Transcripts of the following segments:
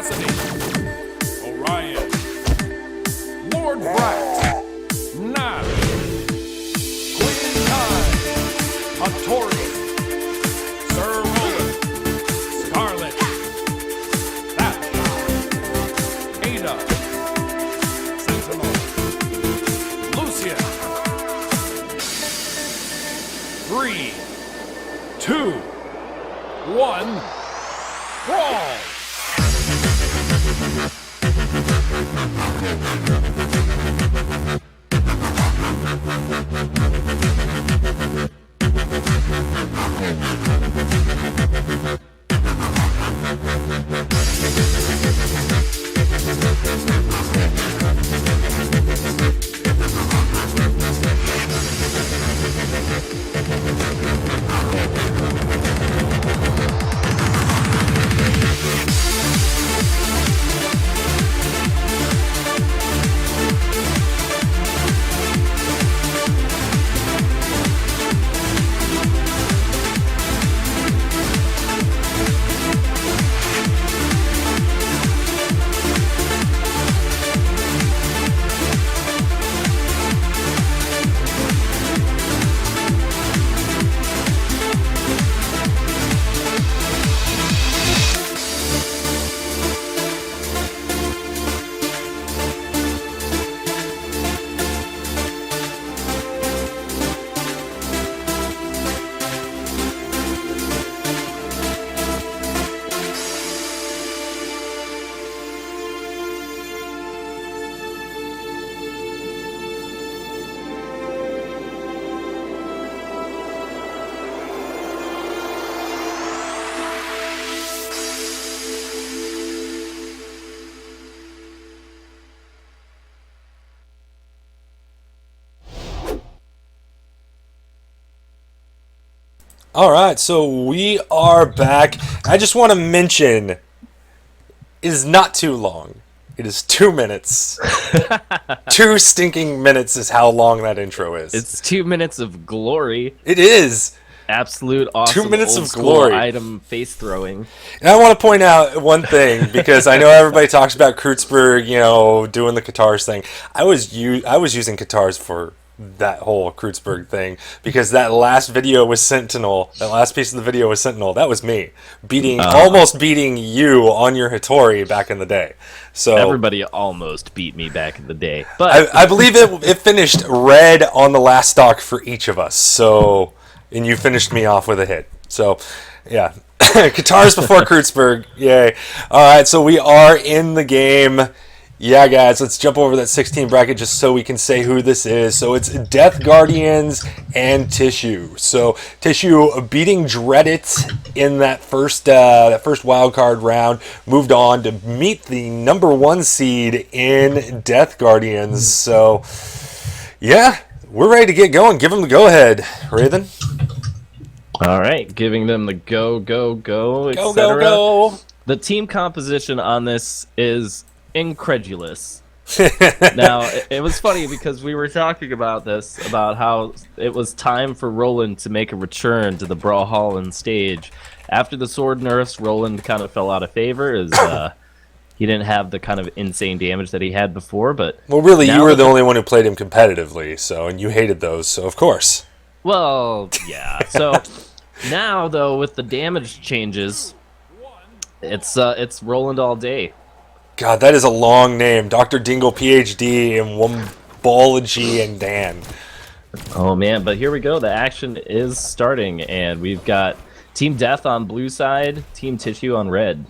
Cassidy, Orion, Lord Brat, Nash, Queen Kai, Hattori, Sir Roland, Scarlet, Thatch, Ada, Sentinel, Lucian. 3, 2, 1, brawl! All right, so we are back. I just want to mention, it is not too long. It is 2 minutes. 2 stinking minutes is how long that intro is. It's 2 minutes of glory. It is. Absolute awesome 2 minutes old of school glory. item face throwing. And I want to point out one thing, because I know everybody talks about Kreutzberg, you know, doing the Katars thing. I was using Katars for that whole Kreutzberg thing, because that last video was Sentinel. That last piece of the video was Sentinel. That was me almost beating you on your Hattori back in the day. So everybody almost beat me back in the day, but I believe it finished red on the last stock for each of us. So, and you finished me off with a hit. So, yeah. Katars before Kreutzberg. Yay. All right, so we are in the game. Yeah, guys, let's jump over that 16 bracket just so we can say who this is. So it's Death Guardians and Tissue. So Tissue beating Dreadit in that first wild card round, moved on to meet the #1 seed in Death Guardians. So yeah, we're ready to get going. Give them the go ahead, Raven. all right, giving them the go, Go, etc. go, go. The team composition on this is incredulous. Now, it was funny because we were talking about this, about how it was time for Roland to make a return to the Brawlhalla stage. After the sword nerfs, Roland kind of fell out of favor as he didn't have the kind of insane damage that he had before. But well, really, you were the only one who played him competitively, so, and you hated those, so of course. Well, yeah. So now, though, with the damage changes, it's Roland all day. God, that is a long name. Dr. Dingle, PhD in Wombology and Dan. Oh, man, but here we go. The action is starting, and we've got Team Death on blue side, Team Tissue on red.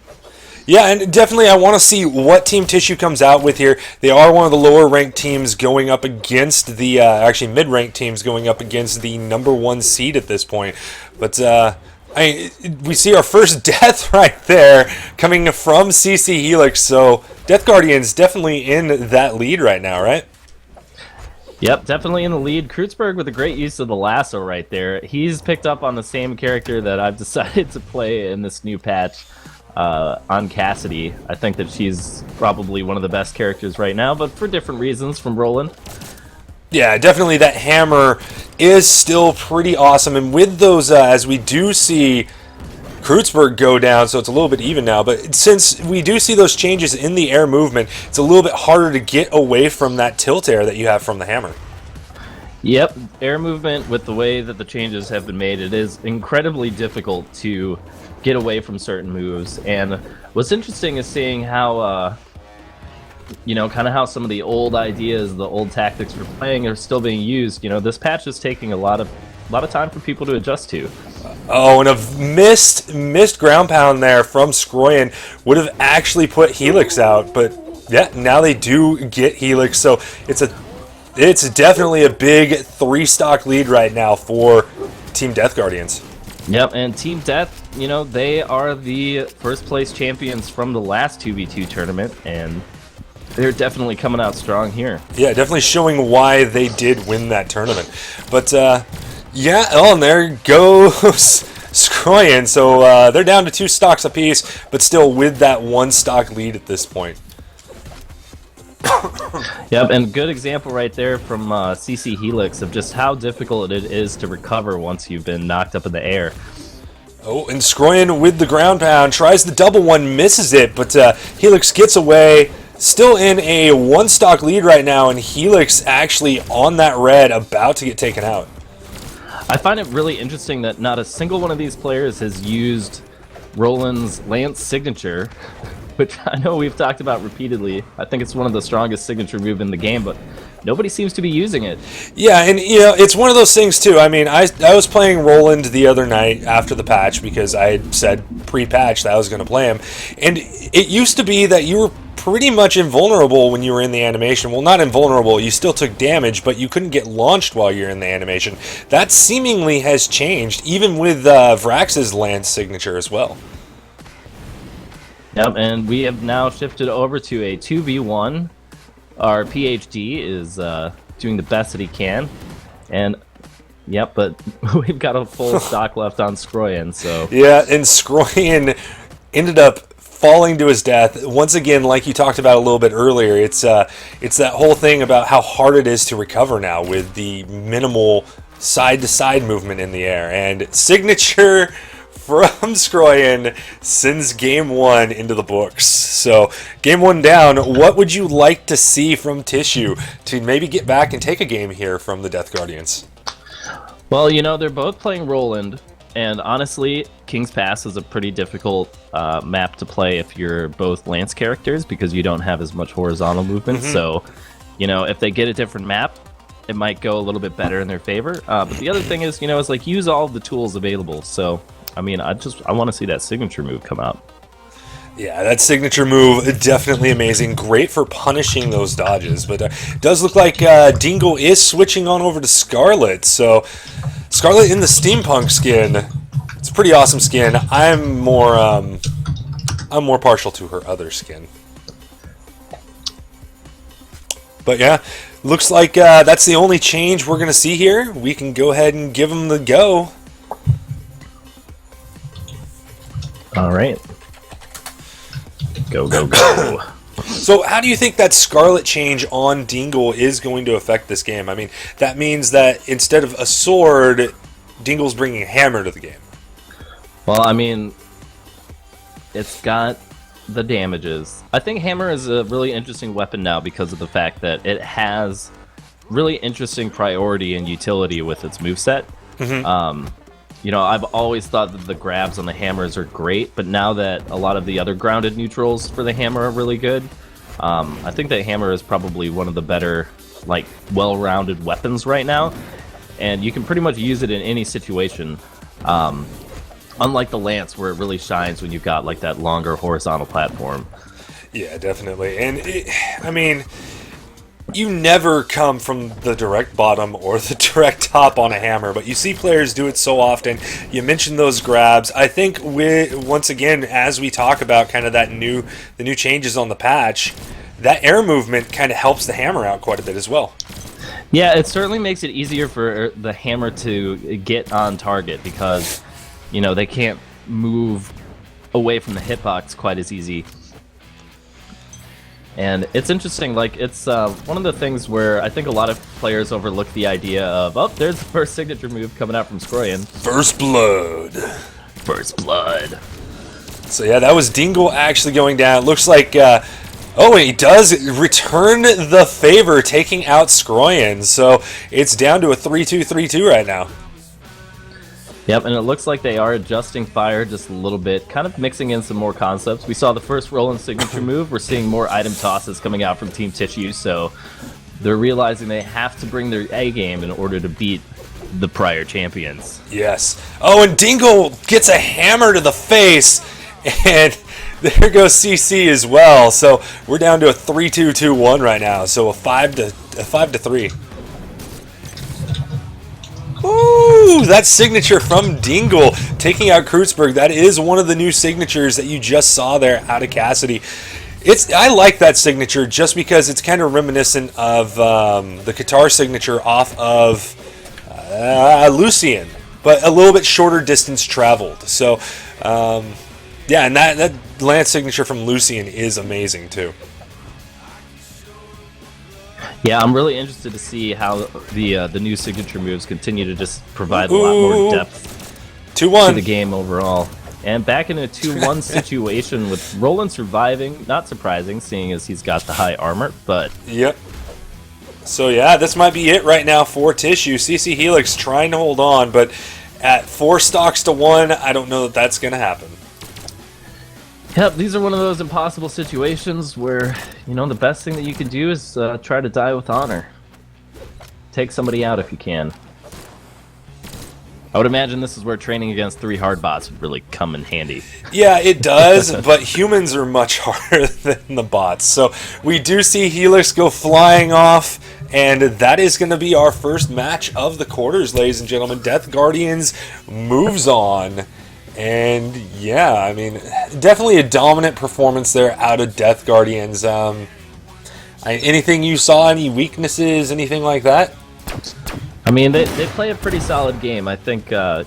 Yeah, and definitely I want to see what Team Tissue comes out with here. They are one of the lower-ranked teams going up against the, actually mid-ranked teams going up against the #1 seed at this point. But, we see our first death right there coming from CC Helix, so Death Guardian's definitely in that lead right now, right? Yep, definitely in the lead. Kreutzberg with a great use of the lasso right there. He's picked up on the same character that I've decided to play in this new patch on Cassidy. I think that she's probably one of the best characters right now, but for different reasons from Roland. Yeah, definitely that hammer is still pretty awesome. And with those, as we do see Kreutzberg go down, so it's a little bit even now. But since we do see those changes in the air movement, it's a little bit harder to get away from that tilt air that you have from the hammer. Yep, air movement, with the way that the changes have been made, it is incredibly difficult to get away from certain moves. And what's interesting is seeing how, kind of how some of the old ideas, the old tactics for playing are still being used. This patch is taking a lot of time for people to adjust to. Oh, and a missed ground pound there from Skroyan would have actually put Helix out, but yeah, now they do get Helix, so it's definitely a big 3-stock lead right now for Team Death Guardians. Yep, and Team Death, they are the first place champions from the last 2v2 tournament, and they're definitely coming out strong here. Yeah, definitely showing why they did win that tournament. But, and there goes Skroyan. So they're down to 2 stocks apiece, but still with that 1-stock lead at this point. Yep, and good example right there from CC Helix of just how difficult it is to recover once you've been knocked up in the air. Oh, and Skroyan with the ground pound, tries the double one, misses it, but Helix gets away. Still in a 1-stock lead right now, and Helix actually on that red, about to get taken out. I find it really interesting that not a single one of these players has used Roland's Lance signature, which I know we've talked about repeatedly. I think it's one of the strongest signature moves in the game, but nobody seems to be using it. Yeah, and it's one of those things too. I mean, I was playing Roland the other night after the patch because I had said pre-patch that I was going to play him, and it used to be that you were pretty much invulnerable when you were in the animation. Well, not invulnerable, you still took damage, but you couldn't get launched while you're in the animation. That seemingly has changed, even with Vrax's Lance signature as well. Yep, and we have now shifted over to a 2v1. Our PhD is doing the best that he can, and yep, but we've got a full stock left on Skroyan, so... Yeah, and Skroyan ended up falling to his death. Once again, like you talked about a little bit earlier, it's that whole thing about how hard it is to recover now with the minimal side-to-side movement in the air. And signature from Skroyan sends Game 1 into the books. So, Game 1 down. What would you like to see from Tissue to maybe get back and take a game here from the Death Guardians? Well, they're both playing Roland, and honestly, King's Pass is a pretty difficult map to play if you're both Lance characters because you don't have as much horizontal movement. So, if they get a different map, it might go a little bit better in their favor. But the other thing is, is like use all of the tools available. So, I mean, I want to see that signature move come out. Yeah, that signature move, definitely amazing. Great for punishing those dodges. But it does look like Dingle is switching on over to Scarlet. So, Scarlet in the steampunk skin. It's a pretty awesome skin. I'm more partial to her other skin. But yeah, looks like that's the only change we're going to see here. We can go ahead and give them the go. All right. Go, go, go. So how do you think that Scarlet change on Dingle is going to affect this game? I mean, that means that instead of a sword, Dingle's bringing a hammer to the game. Well, I mean, it's got the damages. I think hammer is a really interesting weapon now because of the fact that it has really interesting priority and utility with its moveset. I've always thought that the grabs on the hammers are great, but now that a lot of the other grounded neutrals for the hammer are really good, I think that hammer is probably one of the better, well-rounded weapons right now, and you can pretty much use it in any situation. Unlike the lance, where it really shines when you've got that longer horizontal platform. Yeah, definitely, and I mean, you never come from the direct bottom or the direct top on a hammer, but you see players do it so often. You mentioned those grabs. I think once again, as we talk about kind of the new changes on the patch, that air movement kind of helps the hammer out quite a bit as well. Yeah, it certainly makes it easier for the hammer to get on target because, they can't move away from the hitbox quite as easy. And it's interesting, it's one of the things where I think a lot of players overlook the idea of, oh, there's the first signature move coming out from Skroyan. First blood. First blood. So yeah, that was Dingle actually going down. It looks like, he does return the favor, taking out Scroyan. So it's down to a 3-2, 3-2 right now. Yep, and it looks like they are adjusting fire just a little bit, kind of mixing in some more concepts. We saw the first Roland signature move. We're seeing more item tosses coming out from Team Tissue, so they're realizing they have to bring their A game in order to beat the prior champions. Yes. Oh, and Dingle gets a hammer to the face, and there goes CC as well. So we're down to a 3-2, 2-1 right now. So a 5-3. Ooh, that signature from Dingle taking out Kreutzberg. That is one of the new signatures that you just saw there out of Cassidy. I like that signature just because it's kind of reminiscent of the Qatar signature off of Lucian, but a little bit shorter distance traveled. So, yeah, and that Lance signature from Lucian is amazing too. Yeah, I'm really interested to see how the new signature moves continue to just provide a lot more depth 2-1 to the game overall. And back in a 2-1 situation with Roland surviving, not surprising, seeing as he's got the high armor, but... Yep. So yeah, this might be it right now for Tissue. CC Helix trying to hold on, but at 4 stocks to 1, I don't know that that's going to happen. Yep, these are one of those impossible situations where, the best thing that you can do is try to die with honor. Take somebody out if you can. I would imagine this is where training against 3 hard bots would really come in handy. Yeah, it does, but humans are much harder than the bots. So we do see Helix go flying off, and that is going to be our first match of the quarters, ladies and gentlemen. Death Guardians moves on. And yeah, I mean, definitely a dominant performance there out of Death Guardians. Anything you saw, any weaknesses, anything like that? I mean, they play a pretty solid game. I think, they're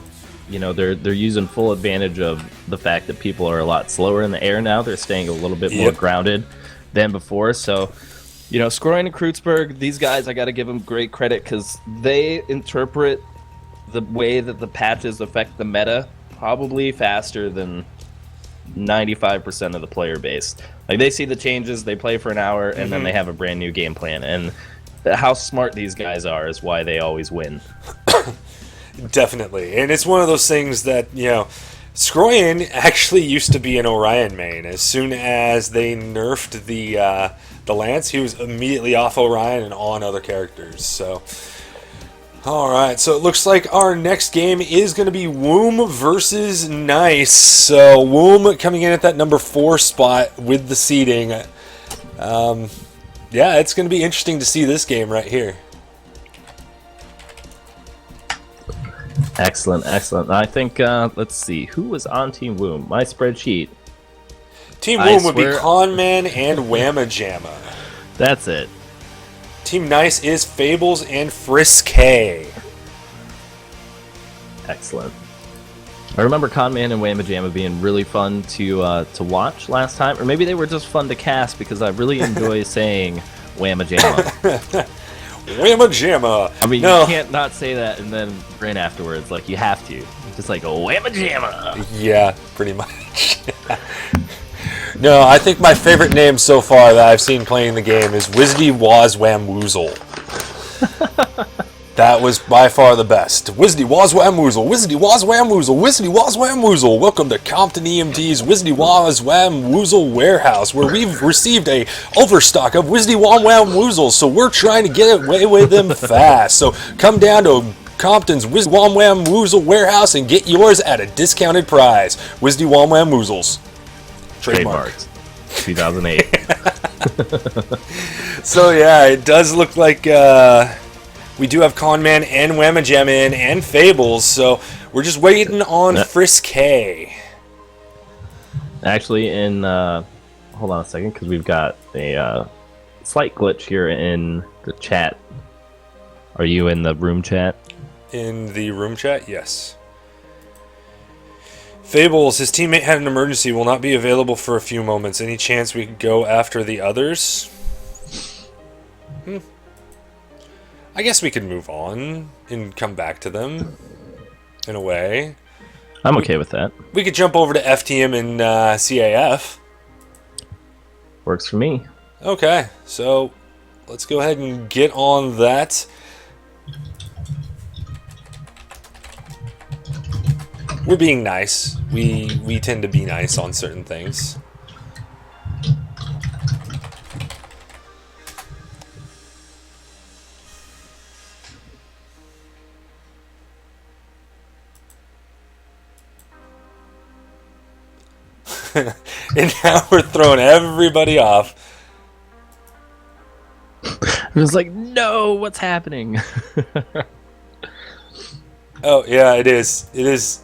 using full advantage of the fact that people are a lot slower in the air now. They're staying a little bit more grounded than before. So, Scroyan and Kreutzberg, these guys, I got to give them great credit because they interpret the way that the patches affect the meta probably faster than 95% of the player base. Like, they see the changes, they play for an hour, and then they have a brand new game plan. And how smart these guys are is why they always win. Definitely. And it's one of those things that, Scroyan actually used to be an Orion main. As soon as they nerfed the Lance, he was immediately off Orion and on other characters. So... Alright, so it looks like our next game is going to be Womb versus Nice. So Womb coming in at that number 4 spot with the seeding. Yeah, it's going to be interesting to see this game right here. Excellent, excellent. I think, let's see, who was on Team Womb? My spreadsheet. Team Womb would be Conman and Whamma Jamma. That's it. Team Nice is Fables and Frisky. Excellent. I remember Conman and Whamma Jamma being really fun to watch last time, or maybe they were just fun to cast because I really enjoy saying Whamma Jamma. Whamma Jamma. I mean, you can't not say that and then grin afterwards. Like, you have to. It's just like, Whamma Jamma. Yeah, pretty much. No, I think my favorite name so far that I've seen playing the game is Wizdy Waz Wham Woozle. That was by far the best. Wizdy Waz Wham Woozle, Wizdy Waz Wham Woozle, Wizdy Waz Wham Woozle. Welcome to Compton EMT's Wizdy Waz Wham Woozle warehouse, where we've received a overstock of Wizdy Waz Wham Woozles, so we're trying to get away with them fast. So come down to Compton's Wizdy Waz Wham Woozle warehouse and get yours at a discounted price. Wizdy Waz Wham Woozles. Trademarked. 2008. So yeah, it does look like we do have Conman and Whamma Jamma in and Fables, so we're just waiting on Frisky. Actually, hold on a second, because we've got a slight glitch here in the chat. Are you in the room chat? In the room chat, yes. Fables, his teammate had an emergency, will not be available for a few moments. Any chance we could go after the others? I guess we could move on and come back to them, in a way. I'm okay with that. We could jump over to FTM and CAF. Works for me. Okay, so let's go ahead and get on that. We're being nice. We tend to be nice on certain things. And now we're throwing everybody off. It was like, no, what's happening? Oh, yeah, it is. It is.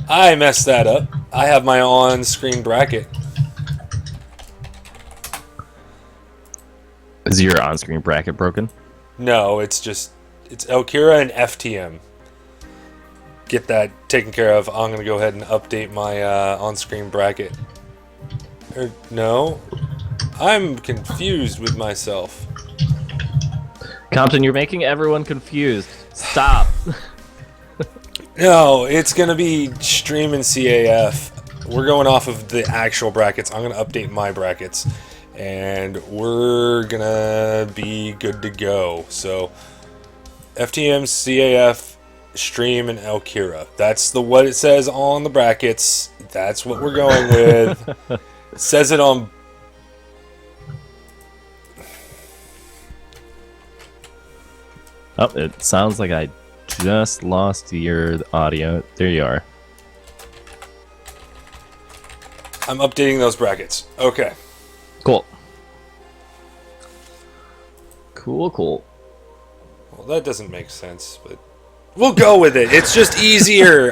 I messed that up. I have my on-screen bracket. Is your on-screen bracket broken? No, it's Elkira and FTM. Get that taken care of. I'm going to go ahead and update my on-screen bracket. No. I'm confused with myself. Compton, you're making everyone confused. Stop. No, it's going to be stream and CAF. We're going off of the actual brackets. I'm going to update my brackets. And we're going to be good to go. So, FTM, CAF, stream, and Elkira. That's what it says on the brackets. That's what we're going with. It says it on... Oh, it sounds like I just lost your audio. There you are. I'm updating those brackets. Okay. Cool. Cool. Well, that doesn't make sense, but we'll go with it. It's just easier.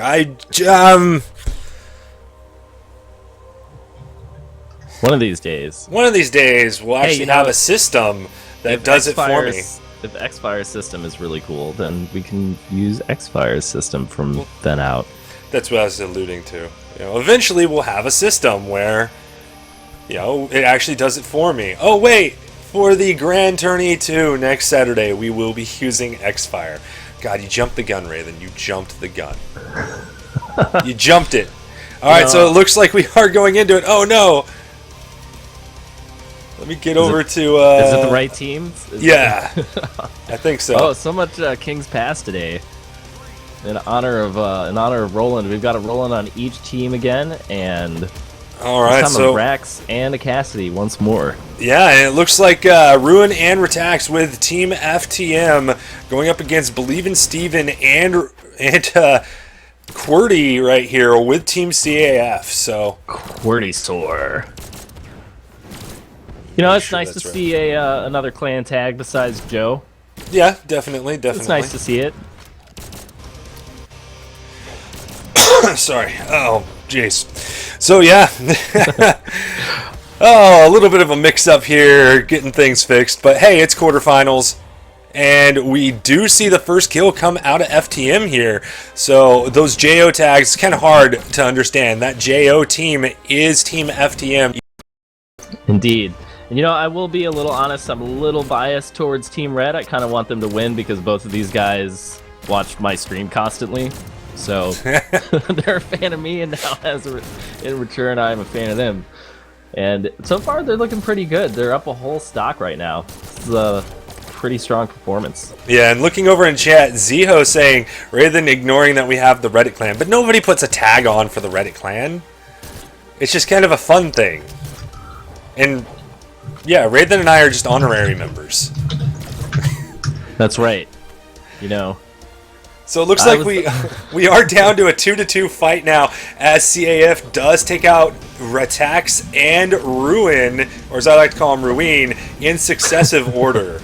One of these days. One of these days, we'll actually you know, have a system that does it for me. If X-Fire's system is really cool, then we can use X-Fire's system from then out. That's what I was alluding to. Eventually we'll have a system where, it actually does it for me. Oh, wait! For the Grand Tourney 2 next Saturday, we will be using X-Fire. God, you jumped the gun, Raven. You jumped the gun. You jumped it. Alright, so it looks like we are going into it. Oh, no! Let me get over to... Is it the right team? Yeah. I think so. Oh, so much King's Pass today. In honor of Roland. We've got a Roland on each team again, and... Alright, this time so... a Brax and a Cassidy once more. Yeah, and it looks like Ruin and Retax with Team FTM going up against Believe in Steven and QWERTY right here with Team CAF, so... QWERTY sore. It's nice to see another clan tag besides Joe. Yeah, definitely. It's nice to see it. Sorry. Oh, jeez. So, yeah. Oh, a little bit of a mix-up here, getting things fixed. But, hey, it's quarterfinals. And we do see the first kill come out of FTM here. So, those JO tags, kind of hard to understand. That JO team is Team FTM. Indeed. And I will be a little honest, I'm a little biased towards Team Red. I kind of want them to win because both of these guys watch my stream constantly. So they're a fan of me, and now in return, I'm a fan of them. And so far, they're looking pretty good. They're up a whole stock right now. This is a pretty strong performance. Yeah, and looking over in chat, Ziho saying, rather than ignoring that we have the Reddit clan, but nobody puts a tag on for the Reddit clan. It's just kind of a fun thing. And... yeah, Raven and I are just honorary members. That's right. So it looks like we are down to a 2-2 fight now, as CAF does take out Retax and Ruin, or as I like to call them, Ruin, in successive order.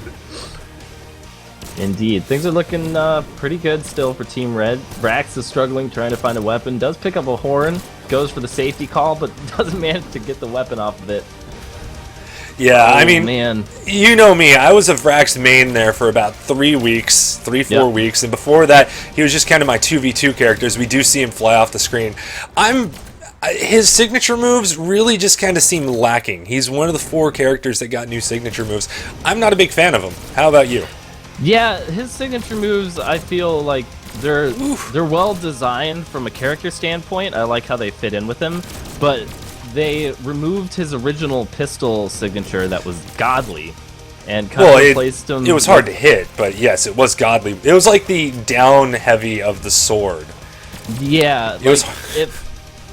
Indeed. Things are looking pretty good still for Team Red. Brax is struggling, trying to find a weapon. Does pick up a horn, goes for the safety call, but doesn't manage to get the weapon off of it. Yeah, I mean, man. You know me. I was a Vrax main there for about 3 weeks, 4 weeks, and before that, he was just kind of my 2v2 characters. We do see him fly off the screen. His signature moves really just kind of seem lacking. He's one of the 4 characters that got new signature moves. I'm not a big fan of him. How about you? Yeah, his signature moves, I feel like they're well designed from a character standpoint. I like how they fit in with him, but they removed his original pistol signature that was godly, and kind of replaced him. It was hard to hit, but yes, it was godly. It was like the down heavy of the sword. Yeah, it was.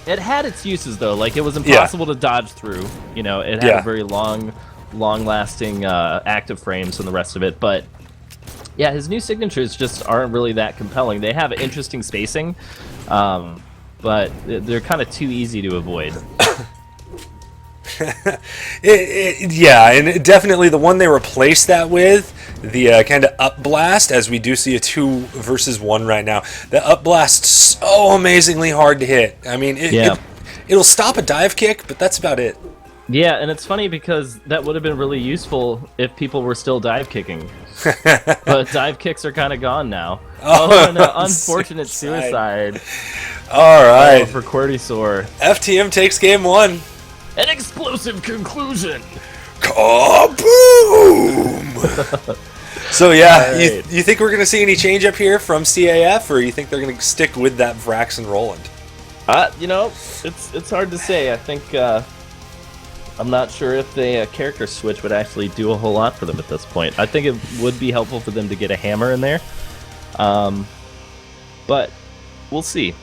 It had its uses though. Like it was impossible to dodge through. You know, it had a very long-lasting active frames and the rest of it. But yeah, his new signatures just aren't really that compelling. They have interesting spacing, but they're kind of too easy to avoid. Yeah, and definitely the one they replaced that with, the kind of up blast, as we do see a 2 versus 1 right now. The up blast so amazingly hard to hit. I mean, it'll stop a dive kick, but that's about it. Yeah, and it's funny because that would have been really useful if people were still dive kicking. But dive kicks are kind of gone now. Oh, an unfortunate suicide. All right. For Querdysaur. FTM takes game 1. An explosive conclusion. Kaboom! So yeah, right. you think we're going to see any change up here from CAF, or you think they're going to stick with that Vrax and Roland? You know, it's hard to say. I think I'm not sure if the character switch would actually do a whole lot for them at this point. I think it would be helpful for them to get a hammer in there, but we'll see.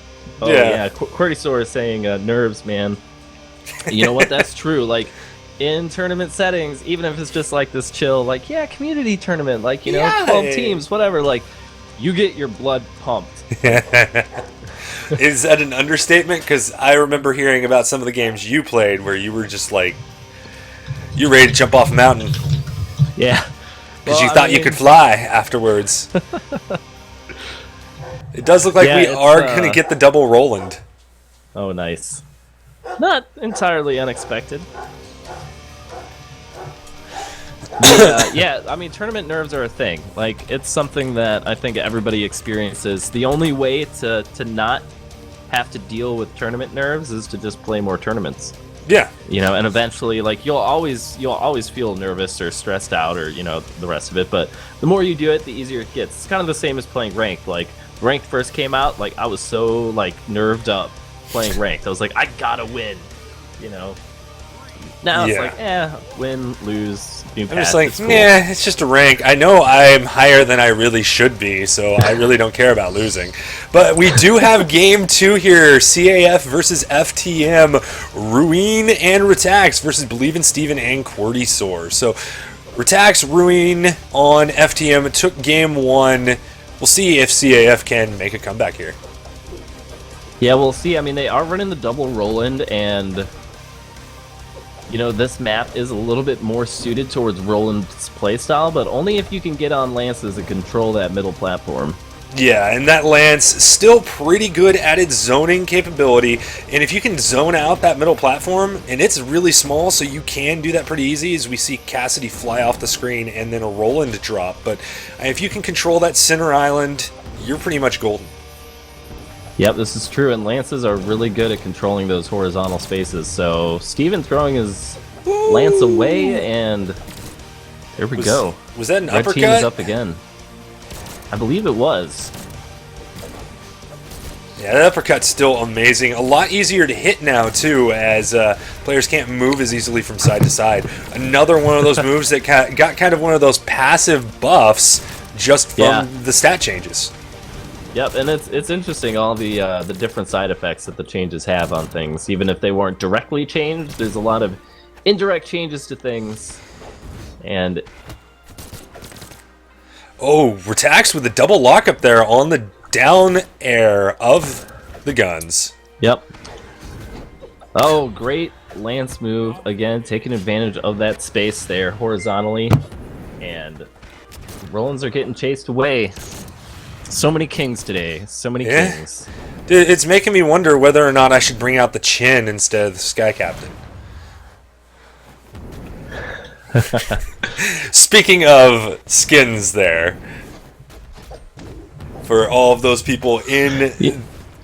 Oh yeah, Querdysaur is saying nerves, man. You know what? That's true. Like in tournament settings, even if it's just like this chill, like community tournament, like 12 teams, whatever. Like you get your blood pumped. Is that an understatement? Because I remember hearing about some of the games you played where you were just like, you're ready to jump off a mountain. Yeah. Because you thought you could fly afterwards. It does look like we are going to get the double Roland. Oh, nice. Not entirely unexpected. Yeah, I mean, tournament nerves are a thing. Like, it's something that I think everybody experiences. The only way to not have to deal with tournament nerves is to just play more tournaments. Yeah. And eventually, like, you'll always feel nervous or stressed out or, the rest of it. But the more you do it, the easier it gets. It's kind of the same as playing ranked. Like, ranked first came out, like, I was so, like, nerved up playing ranked. I was like, I gotta win, Now it's like, win, lose, I'm just like, cool. It's just a rank. I know I'm higher than I really should be, so I really don't care about losing. But we do have game 2 here, CAF versus FTM, Ruin and Retax versus Believe in Steven and Querdysaur. So Retax, Ruin on FTM took game 1. We'll see if CAF can make a comeback here. Yeah, we'll see. I mean, they are running the double Roland, and this map is a little bit more suited towards Roland's playstyle, but only if you can get on Lances and control that middle platform. Yeah, and that Lance still pretty good at its zoning capability, and if you can zone out that middle platform, and it's really small, so you can do that pretty easy, as we see Cassidy fly off the screen and then a Roland drop, but if you can control that center island, you're pretty much golden. Yep, this is true, and Lances are really good at controlling those horizontal spaces. So Steven throwing his Lance away, and there we go. Was that an Red uppercut? Team is up again. I believe it was. Yeah, that uppercut's still amazing. A lot easier to hit now, too, as players can't move as easily from side to side. Another one of those moves that got kind of one of those passive buffs just from the stat changes. Yep, and it's interesting, all the different side effects that the changes have on things. Even if they weren't directly changed, there's a lot of indirect changes to things. And Retax with the double lockup there on the down air of the guns. Yep. Oh, great Lance move. Again, taking advantage of that space there horizontally. And Rolands are getting chased away. So many kings today. So many kings. Dude, it's making me wonder whether or not I should bring out the Chin instead of the Sky Captain. Speaking of skins there, for all of those people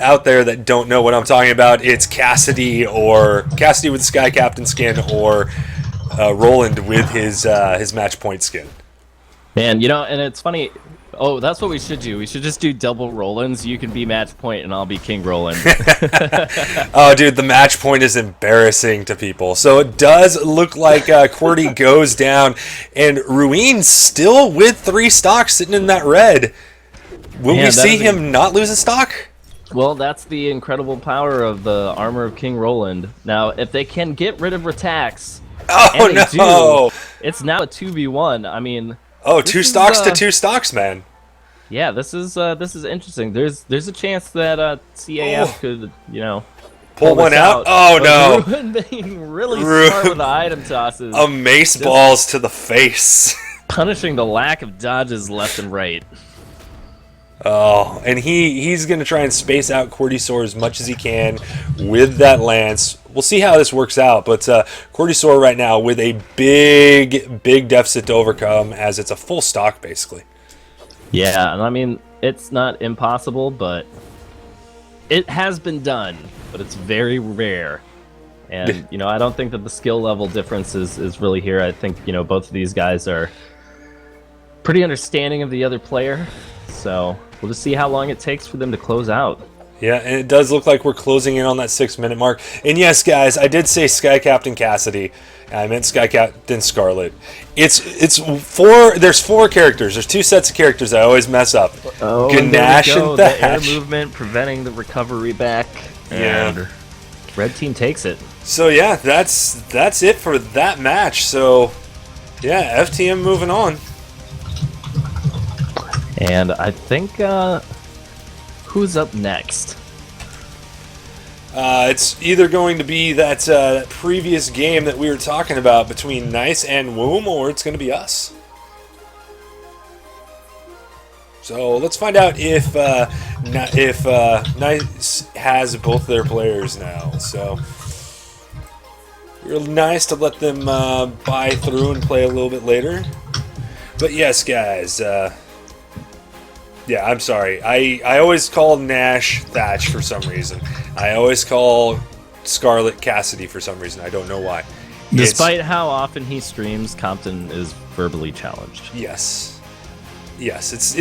out there that don't know what I'm talking about, it's Cassidy with the Sky Captain skin, or Roland with his match point skin. And and it's funny, Oh, that's what we should do. We should just do double Rollins. You can be match point, and I'll be King Roland. Oh, dude, the match point is embarrassing to people. So it does look like QWERTY goes down, and Ruin's still with 3 stocks sitting in that red. Will we see him not lose a stock? Well, that's the incredible power of the armor of King Roland. Now, if they can get rid of Retax, Oh, and they no. do, it's now a 2v1. I mean... Oh, 2 stocks to 2 stocks, man. Yeah, this is interesting. There's a chance that CAF could, pull one out. Oh no! Ruin being really smart with the item tosses. A mace balls to the face. Punishing the lack of dodges left and right. Oh, and he's gonna try and space out QWERTY as much as he can with that lance. We'll see how this works out, but QWERTY right now with a big deficit to overcome, as it's a full stock basically. Yeah, and I mean it's not impossible, but it has been done, but it's very rare. And I don't think that the skill level difference is really here. I think both of these guys are pretty understanding of the other player, so we'll just see how long it takes for them to close out. Yeah, and it does look like we're closing in on that 6-minute mark. And yes, guys, I did say Sky Captain Cassidy. I meant Sky Captain Scarlet. It's 4. There's 4 characters. There's 2 sets of characters I always mess up. Oh, Ganache and the air Thatch. movement preventing the recovery back. Yeah. And red team takes it. So yeah, that's it for that match. So yeah, FTM moving on. And I think who's up next? It's either going to be that previous game that we were talking about between Nice and Womb, or it's going to be us. So let's find out if Nice has both their players now. So real nice to let them buy through and play a little bit later. But yes, guys. Yeah, I'm sorry. I always call Nash Thatch for some reason. I always call Scarlet Cassidy for some reason. I don't know why. Despite how often he streams, Compton is verbally challenged. Yes. Yes, it's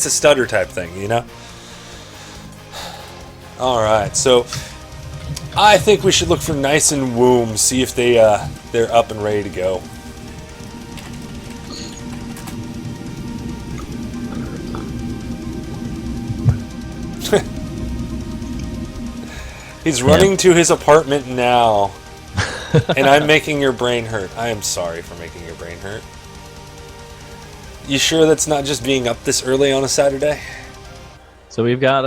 a stutter type thing, All right, so I think we should look for Nice and Womb, see if they're up and ready to go. He's running to his apartment now, and I'm making your brain hurt. I am sorry for making your brain hurt. You sure that's not just being up this early on a Saturday? So we've got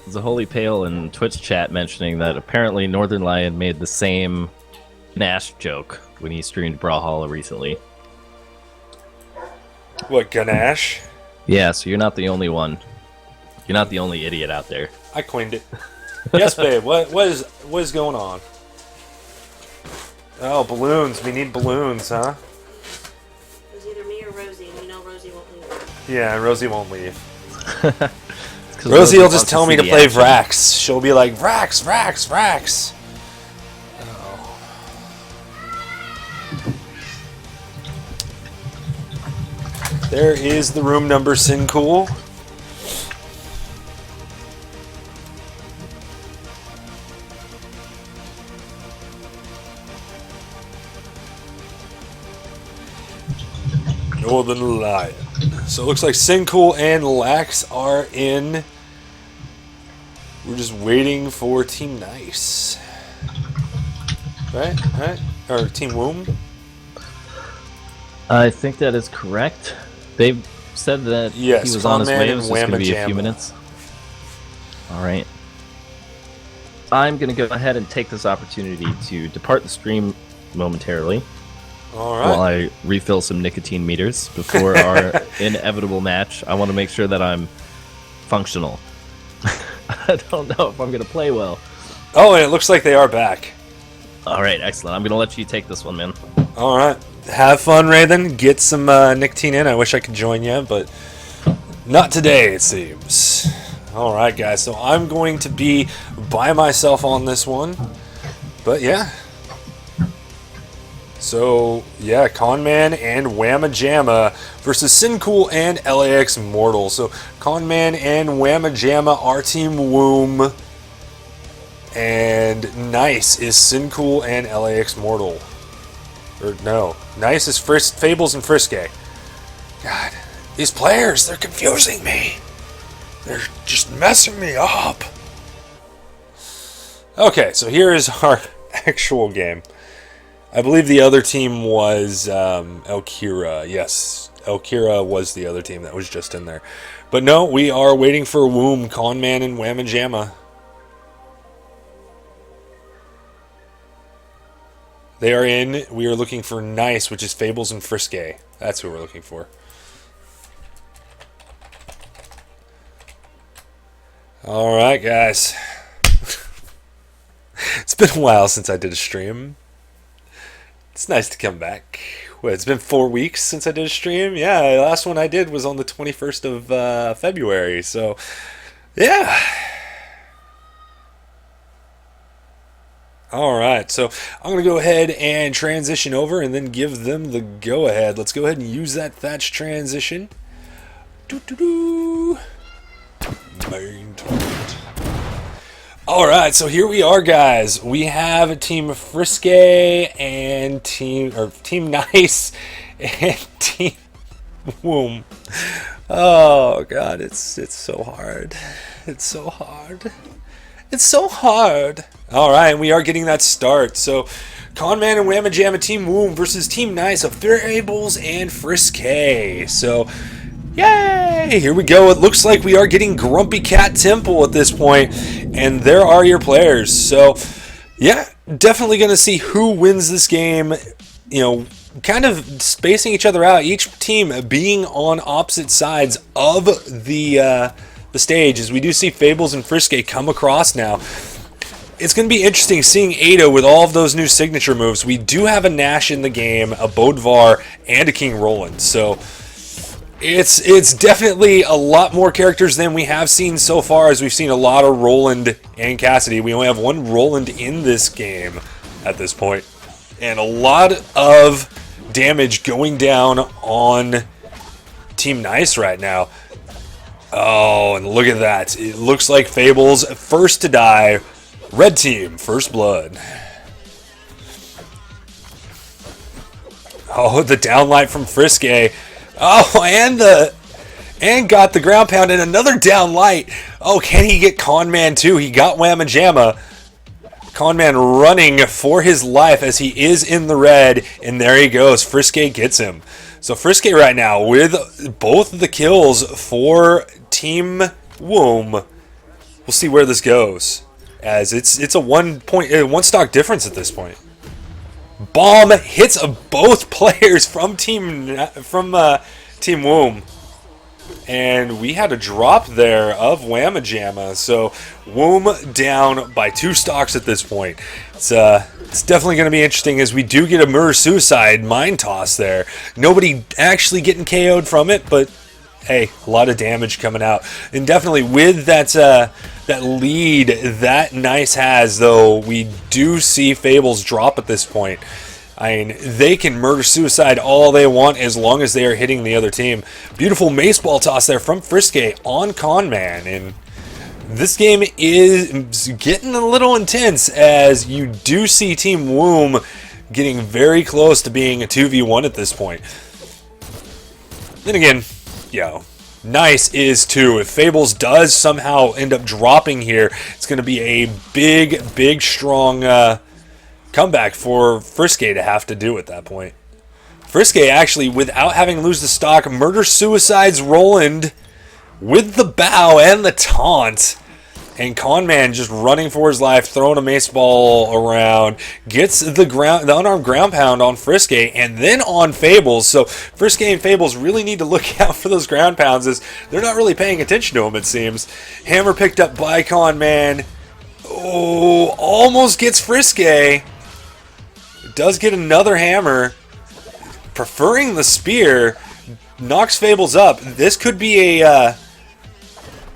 Zaholi Pale in Twitch chat mentioning that apparently Northern Lion made the same Nash joke when he streamed Brawlhalla recently. What, Ganache? Yeah, so you're not the only one. You're not the only idiot out there. I coined it. Yes, babe. What is going on? Oh, balloons. We need balloons, huh? It was either me or Rosie, and Rosie won't leave. Yeah, Rosie won't leave. Rosie will just tell me to play Vrax. She'll be like, Vrax, Vrax, Vrax. Oh. There is the room number, Sincool. Northern Lion. So it looks like Sincool and Lax are in. We're just waiting for Team Nice. Right? Or Team Womb? I think that is correct. They've said that yes, he was on his way. It was just going to be a few minutes. Alright. I'm going to go ahead and take this opportunity to depart the stream momentarily. All right. While I refill some nicotine meters before our inevitable match. I want to make sure that I'm functional. I don't know if I'm going to play well. Oh, and it looks like they are back. All right, excellent. I'm going to let you take this one, man. All right. Have fun, Raven. Get some nicotine in. I wish I could join you, but not today, it seems. All right, guys. So I'm going to be by myself on this one. But yeah. So, yeah, Conman and Whamma Jamma versus Sincool and LAX Mortal. So, Conman and Whamma Jamma are Team Womb. And Nice is Sincool and LAX Mortal. Or, no. Nice is Fables and Frisky. God, these players, they're confusing me. They're just messing me up. Okay, so here is our actual game. I believe the other team was Elkira. Yes, Elkira was the other team that was just in there. But no, we are waiting for Womb, Conman, and Whamma Jamma. They are in. We are looking for Nice, which is Fables and Frisky. That's who we're looking for. Alright, guys. It's been a while since I did a stream. It's nice to come back. What, it's been 4 weeks since I did a stream? Yeah, the last one I did was on the 21st of February. So, yeah. Alright, so I'm going to go ahead and transition over and then give them the go-ahead. Let's go ahead and use that Thatch transition. Doo-doo-doo. Main target. Alright, so here we are, guys. We have Team Frisky and Team Nice and Team Womb. Oh god, it's so hard. It's so hard. It's so hard. Alright, we are getting that start. So Conman and Whamma Jamma Team Womb versus Team Nice of Fables and Frisky. So yay! Here we go. It looks like we are getting Grumpy Cat Temple at this point, and there are your players. So, yeah, definitely going to see who wins this game. You know, kind of spacing each other out. Each team being on opposite sides of the stage, as we do see Fables and Frisky come across now. It's going to be interesting seeing Ada with all of those new signature moves. We do have a Nash in the game, a Bodvar, and a King Roland. So it's definitely a lot more characters than we have seen so far, as we've seen a lot of Roland and Cassidy. We only have one Roland in this game at this point, and a lot of damage going down on Team Nice right now. Oh, and look at that. It looks like Fables first to die. Red team, first blood. Oh, the downlight from Frisky. Oh, and got the ground pound and another down light. Oh, can he get Conman too? He got Whamma Jamma. Conman running for his life as he is in the red, and there he goes. Frisky gets him. So Frisky right now with both the kills for Team Womb. We'll see where this goes, as it's a one stock difference at this point. Bomb hits both players from Team Womb, and we had a drop there of Whamma Jamma. So Womb down by 2 stocks at this point. It's definitely going to be interesting, as we do get a murder suicide mind toss there. Nobody actually getting KO'd from it, but hey, a lot of damage coming out, and definitely with that lead that Nice has, though, we do see Fables drop at this point. I mean, they can murder suicide all they want as long as they are hitting the other team. Beautiful mace ball toss there from Frisky on Conman, and this game is getting a little intense, as you do see Team Womb getting very close to being a 2v1 at this point. Then again, yeah, Nice is too. If Fables does somehow end up dropping here, it's going to be a big, strong comeback for Frisky to have to do at that point. Frisky actually, without having to lose the stock, murder suicides Roland with the bow and the taunt. And Conman just running for his life, throwing a mace ball around, gets the unarmed ground pound on Frisky and then on Fables. So Frisky and Fables really need to look out for those ground pounds, as they're not really paying attention to them, it seems. Hammer picked up by Conman. Oh, almost gets Frisky. Does get another hammer. Preferring the spear. Knocks Fables up. This could be a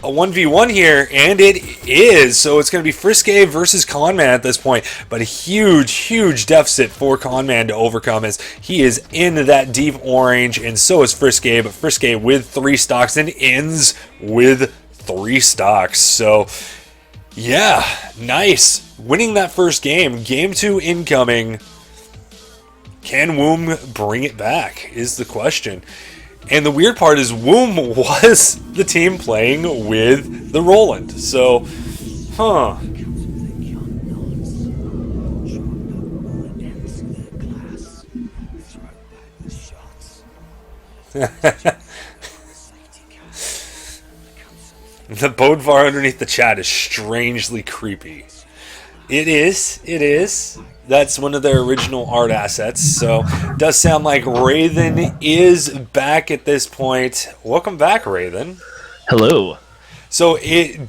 a 1v1 here, and it is. So it's going to be Friske versus Conman at this point, but a huge deficit for Conman to overcome as he is in that deep orange, and so is Friske, but Friske with 3 stocks and ends with 3 stocks. So yeah, nice. Winning that first game. Game 2 incoming. Can Womb bring it back is the question. And the weird part is Womb was the team playing with the Roland. So, huh. The Bodvar underneath the chat is strangely creepy. It is. That's one of their original art assets. So, it does sound like Wraithen is back at this point. Welcome back, Wraithen. Hello. So, it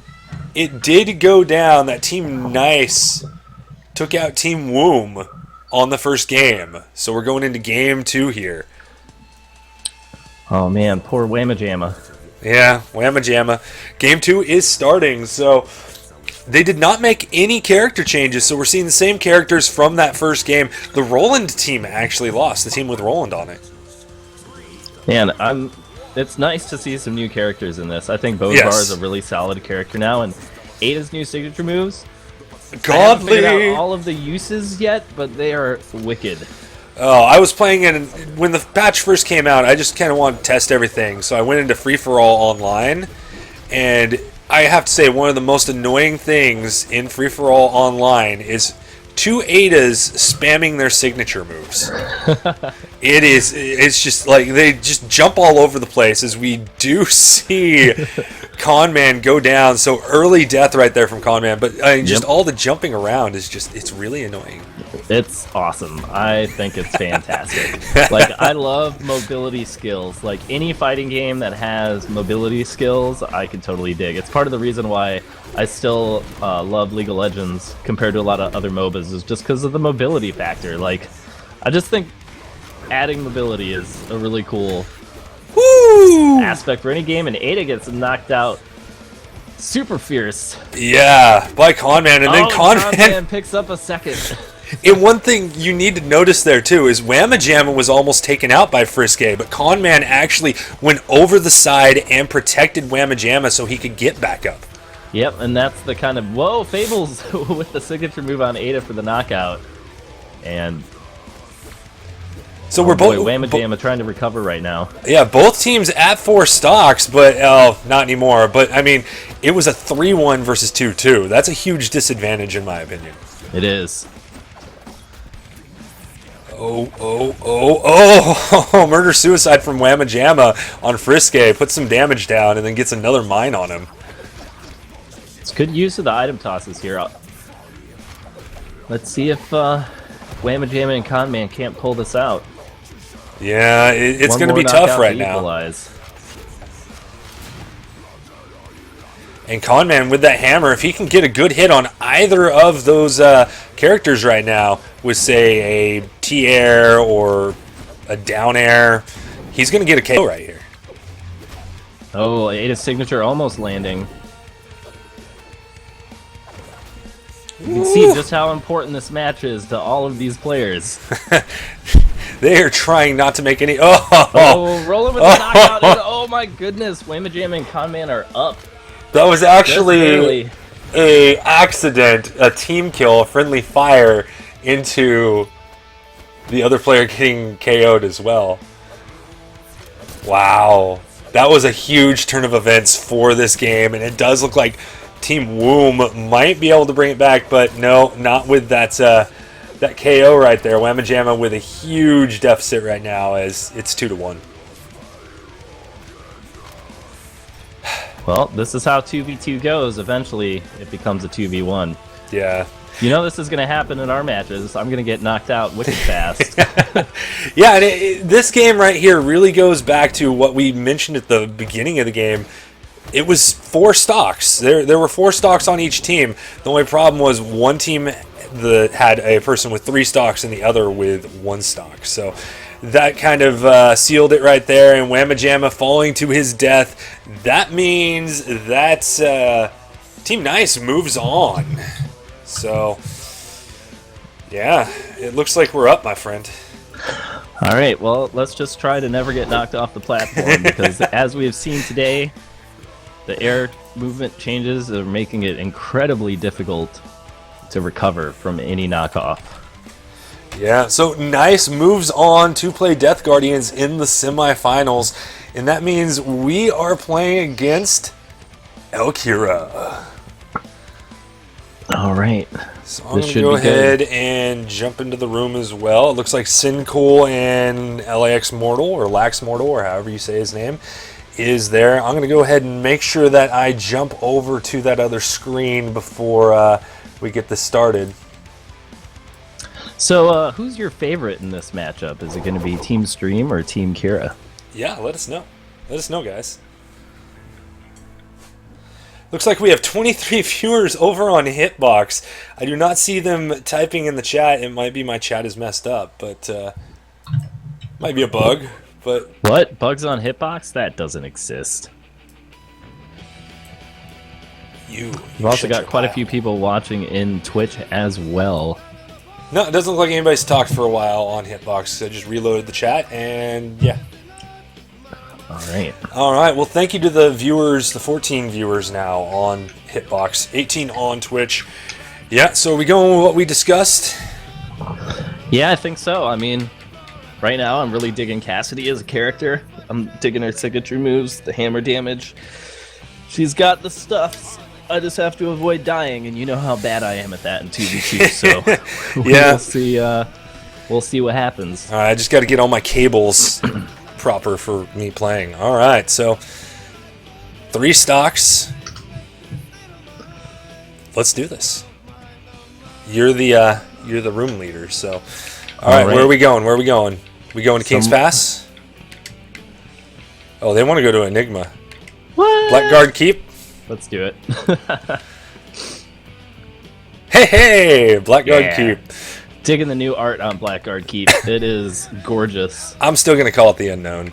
did go down that Team Nice took out Team Womb on the first game. So, we're going into game 2 here. Oh man, poor Whamma Jamma. Yeah, Whamma Jamma. Game 2 is starting, so they did not make any character changes, so we're seeing the same characters from that first game. The Roland team actually lost, the team with Roland on it. Man, it's nice to see some new characters in this. I think Bodvar is a really solid character now, and Ada's new signature moves. I haven't figured out all of the uses yet, but they are wicked. Oh, I was playing it when the patch first came out. I just kind of wanted to test everything, so I went into free-for-all online, and I have to say one of the most annoying things in free-for-all online is 2 Adas spamming their signature moves. It's just like they just jump all over the place, as we do see Conman go down. So early death right there from Conman, but just all the jumping around is just, it's really annoying. It's awesome. I think it's fantastic. Like, I love mobility skills. Like, any fighting game that has mobility skills, I can totally dig. It's part of the reason why I still love League of Legends compared to a lot of other MOBAs, is just because of the mobility factor. Like, I just think adding mobility is a really cool aspect for any game, and Ada gets knocked out super fierce. Yeah, by Conman, and then Conman picks up a second. And one thing you need to notice there too is Whamma Jamma was almost taken out by Friske, but Conman actually went over the side and protected Whamma Jamma so he could get back up. Yep, and that's the kind of Fables with the signature move on Ada for the knockout. And so we're both Whamma Jamma trying to recover right now. Yeah, both teams at 4 stocks, but not anymore. But I mean, it was a 3-1 versus 2-2. That's a huge disadvantage in my opinion. It is. Oh, murder-suicide from Whamma Jamma on Friske. Puts some damage down and then gets another mine on him. It's good use of the item tosses here. Let's see if Whamma Jamma and Conman can't pull this out. Yeah, it's going to be tough right now. Equalize. And Conman with that hammer, if he can get a good hit on either of those characters right now, with say a T-air or a down air, he's going to get a KO right here. Oh, Ada's signature almost landing. You can see just how important this match is to all of these players. They are trying not to make any... Rolling with the knockout. And, oh my goodness, Whamma Jamma and Conman are up. That was actually a accident, a team kill, a friendly fire into the other player getting KO'd as well. Wow. That was a huge turn of events for this game, and it does look like Team Womb might be able to bring it back, but no, not with that that KO right there. Whamma Jamma with a huge deficit right now as it's 2-1. Well, this is how 2v2 goes. Eventually, it becomes a 2v1. Yeah. You know this is going to happen in our matches. I'm going to get knocked out wicked fast. Yeah, and this game right here really goes back to what we mentioned at the beginning of the game. It was 4 stocks. There were 4 stocks on each team. The only problem was one team that had a person with 3 stocks and the other with 1 stock. So that kind of sealed it right there, and Whamma Jamma falling to his death. That means that Team Nice moves on. So, yeah, it looks like we're up, my friend. All right, well, let's just try to never get knocked off the platform because as we have seen today, the air movement changes are making it incredibly difficult to recover from any knockoff. Yeah, so Nice moves on to play Death Guardians in the semifinals, and that means we are playing against Elkira. All right. So I'm going to go ahead and jump into the room as well. It looks like Sincool and LAX Mortal, or Lax Mortal, or however you say his name, is there. I'm going to go ahead and make sure that I jump over to that other screen before we get this started. So, who's your favorite in this matchup? Is it going to be Team Stream or Team Kira? Yeah, let us know. Let us know, guys. Looks like we have 23 viewers over on Hitbox. I do not see them typing in the chat. It might be my chat is messed up, but might be a bug. But what? Bugs on Hitbox? That doesn't exist. You've also got quite a few people watching in Twitch as well. No, it doesn't look like anybody's talked for a while on Hitbox. So I just reloaded the chat, and yeah. All right. Well, thank you to the viewers, the 14 viewers now on Hitbox, 18 on Twitch. Yeah, so are we going with what we discussed? Yeah, I think so. I mean, right now I'm really digging Cassidy as a character. I'm digging her signature moves, the hammer damage. She's got the stuff. I just have to avoid dying, and you know how bad I am at that in 2v2, so yeah. We'll see what happens. All right, I just got to get all my cables proper for me playing. All right, so 3 stocks. Let's do this. You're the room leader, so all right, where are we going? Where are we going? We going to King's Pass? Oh, they want to go to Enigma. What? Blackguard Keep? Let's do it. Hey, Blackguard Keep. Digging the new art on Blackguard Keep. It is gorgeous. I'm still going to call it the Unknown.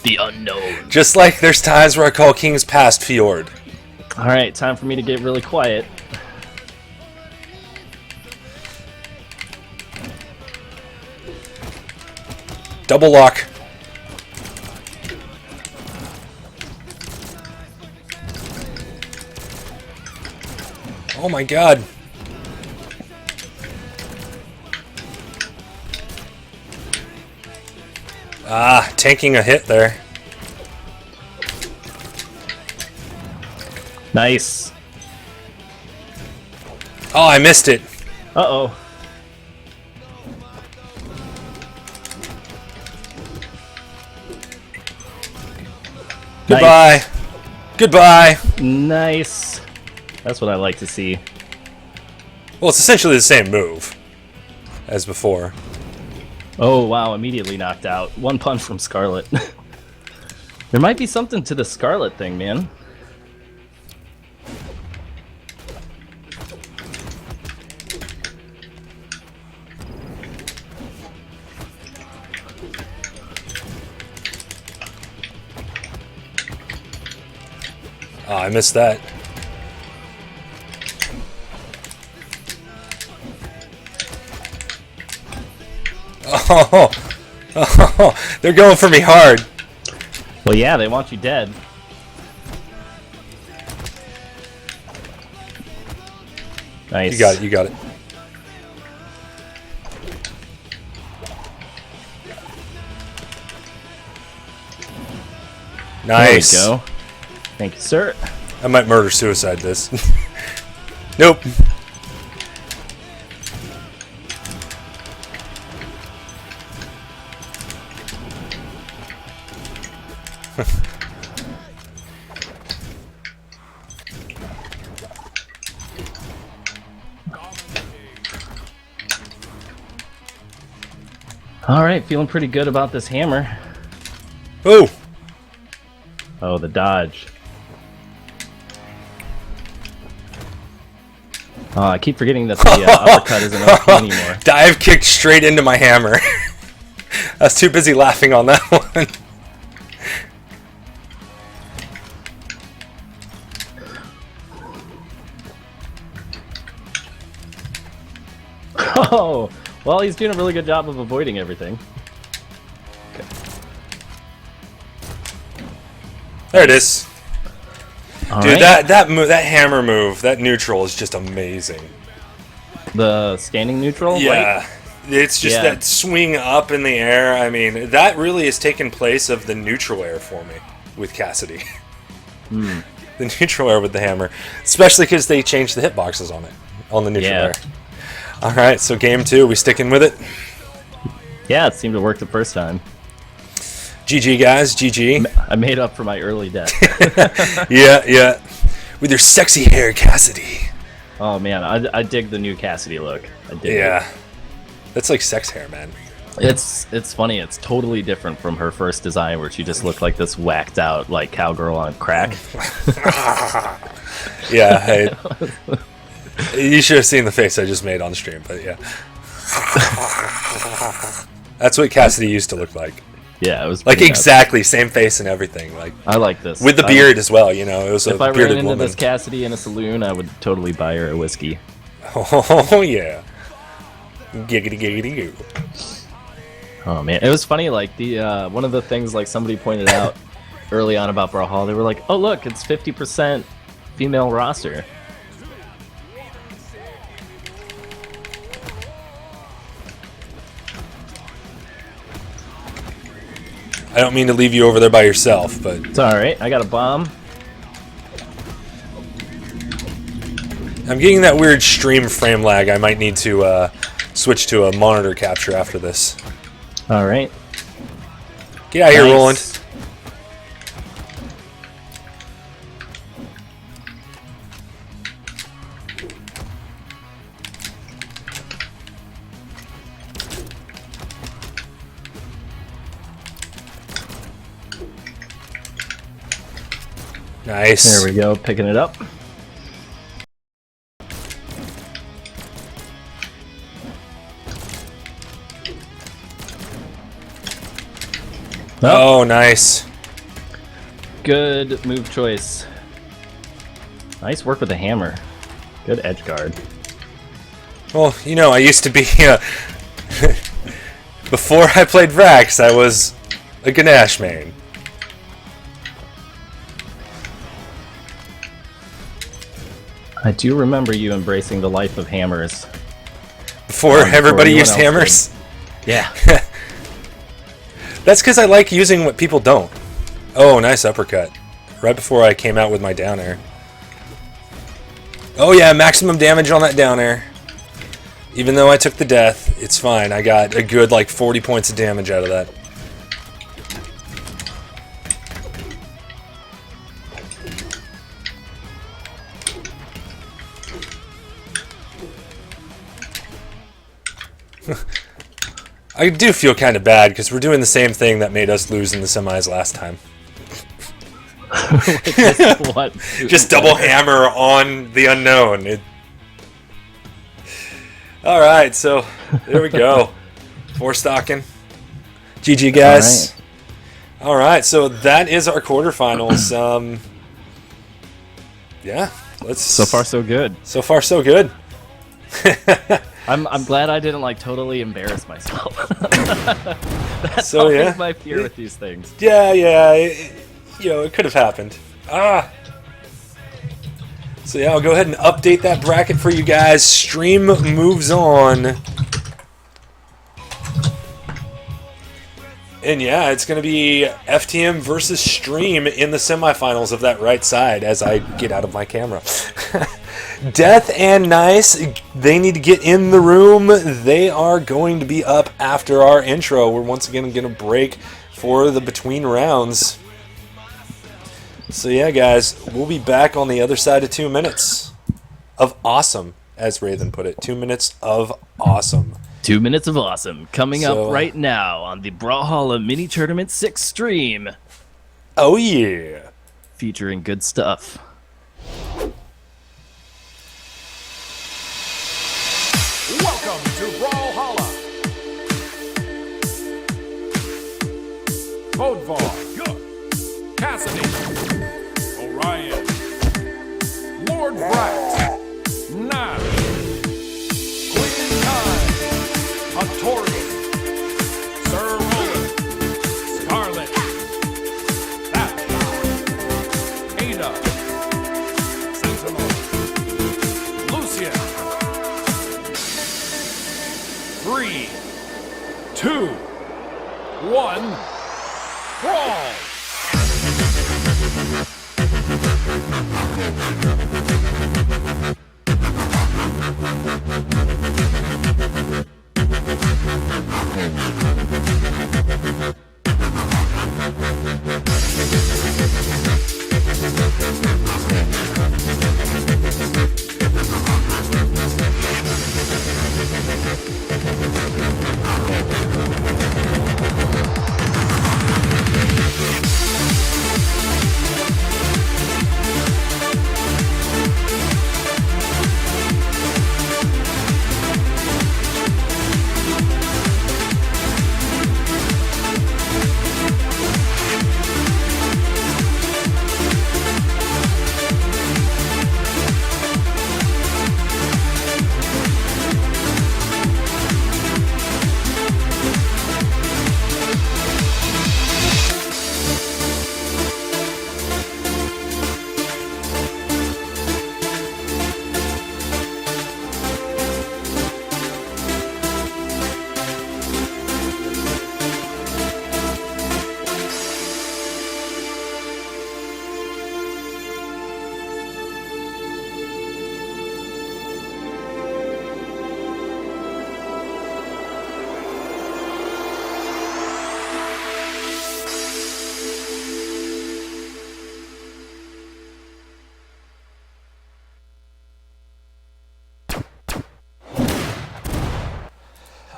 The Unknown. Just like there's times where I call King's Pass Fjord. All right, time for me to get really quiet. Double lock. Oh my god. Ah, tanking a hit there. Nice. Oh, I missed it. Uh-oh. Goodbye. Nice. Goodbye. Nice. That's what I like to see. Well, it's essentially the same move as before. Oh, wow. Immediately knocked out. One punch from Scarlet. There might be something to the Scarlet thing, man. Oh, I missed that. Oh, they're going for me hard. Well, yeah, they want you dead. Nice. You got it, you got it. Nice. There we go. Thank you, sir. I might murder-suicide this. Nope. All right, feeling pretty good about this hammer. Oh. Oh, the dodge. Oh, I keep forgetting that the uppercut isn't OP anymore. Dive kicked straight into my hammer. I was too busy laughing on that one. Oh, well, he's doing a really good job of avoiding everything. Okay. There it is. All Dude, right. that hammer move, that neutral is just amazing. The standing neutral? Yeah. Right? It's just Yeah. that swing up in the air. I mean, that really has taken place of the neutral air for me with Cassidy. The neutral air with the hammer. Especially because they changed the hitboxes on it, on the neutral Yeah. air. Alright, so game 2, we sticking with it? Yeah, it seemed to work the first time. GG, guys, GG. I made up for my early death. Yeah. With your sexy hair, Cassidy. Oh man, I dig the new Cassidy look. I dig Yeah. That's like sex hair, man. it. It's funny. It's totally different from her first design, where she just looked like this whacked out like cowgirl on crack. Yeah, you should have seen the face I just made on stream, but yeah. That's what Cassidy used to look like. Yeah, it was Like pretty nuts. exactly same face and everything, like I like this with the beard as well. You know, it was a If I ran bearded into woman. this Cassidy in a saloon, I would totally buy her a whiskey. Oh yeah, giggity giggity goo. Oh man, it was funny. Like the one of the things like somebody pointed out early on about Brawlhalla, they were like, "Oh look, it's 50% female roster." I don't mean to leave you over there by yourself, but It's all right. I got a bomb. I'm getting that weird stream frame lag. I might need to switch to a monitor capture after this. All right. Get out of here, Nice. Roland. Nice. There we go. Picking it up. Oh, nice. Good move choice. Nice work with the hammer. Good edge guard. Well, you know, I used to be before I played Vrax, I was a Ganesh main. I do remember you embracing the life of hammers. Before everybody anyone used else hammers. Yeah. That's because I like using what people don't. Oh, nice uppercut. Right before I came out with my down air. Oh yeah, maximum damage on that down air. Even though I took the death, it's fine. I got a good like 40 points of damage out of that. I do feel kind of bad because we're doing the same thing that made us lose in the semis last time. What? Just double hammer on the unknown. All right, so there we go. 4 stocking. GG, guys. All right, so that is our quarterfinals. Yeah, let's. So far, so good. So far, so good. I'm glad I didn't like totally embarrass myself. That's So, always yeah. my fear with these things. Yeah, you know, it could have happened. So yeah, I'll go ahead and update that bracket for you guys. Stream moves on. And yeah, it's going to be FTM versus Stream in the semifinals of that right side as I get out of my camera. Death and Nice, they need to get in the room. They are going to be up after our intro. We're once again going to break for the between rounds. So yeah, guys, we'll be back on the other side of 2 minutes of awesome, as Raven put it. 2 minutes of awesome. 2 minutes of awesome coming So, up right now on the Brawlhalla Mini Tournament 6 stream, Oh yeah. featuring good stuff. Welcome to Brawlhalla. Bodvar, Cassidy, Orion, Lord Brat, Nash, Queen Kai, Hattori, Sir Roland, Scarlet, Thatch, Ada, Sentinel, Lucian. 3, 2, 1, brawl!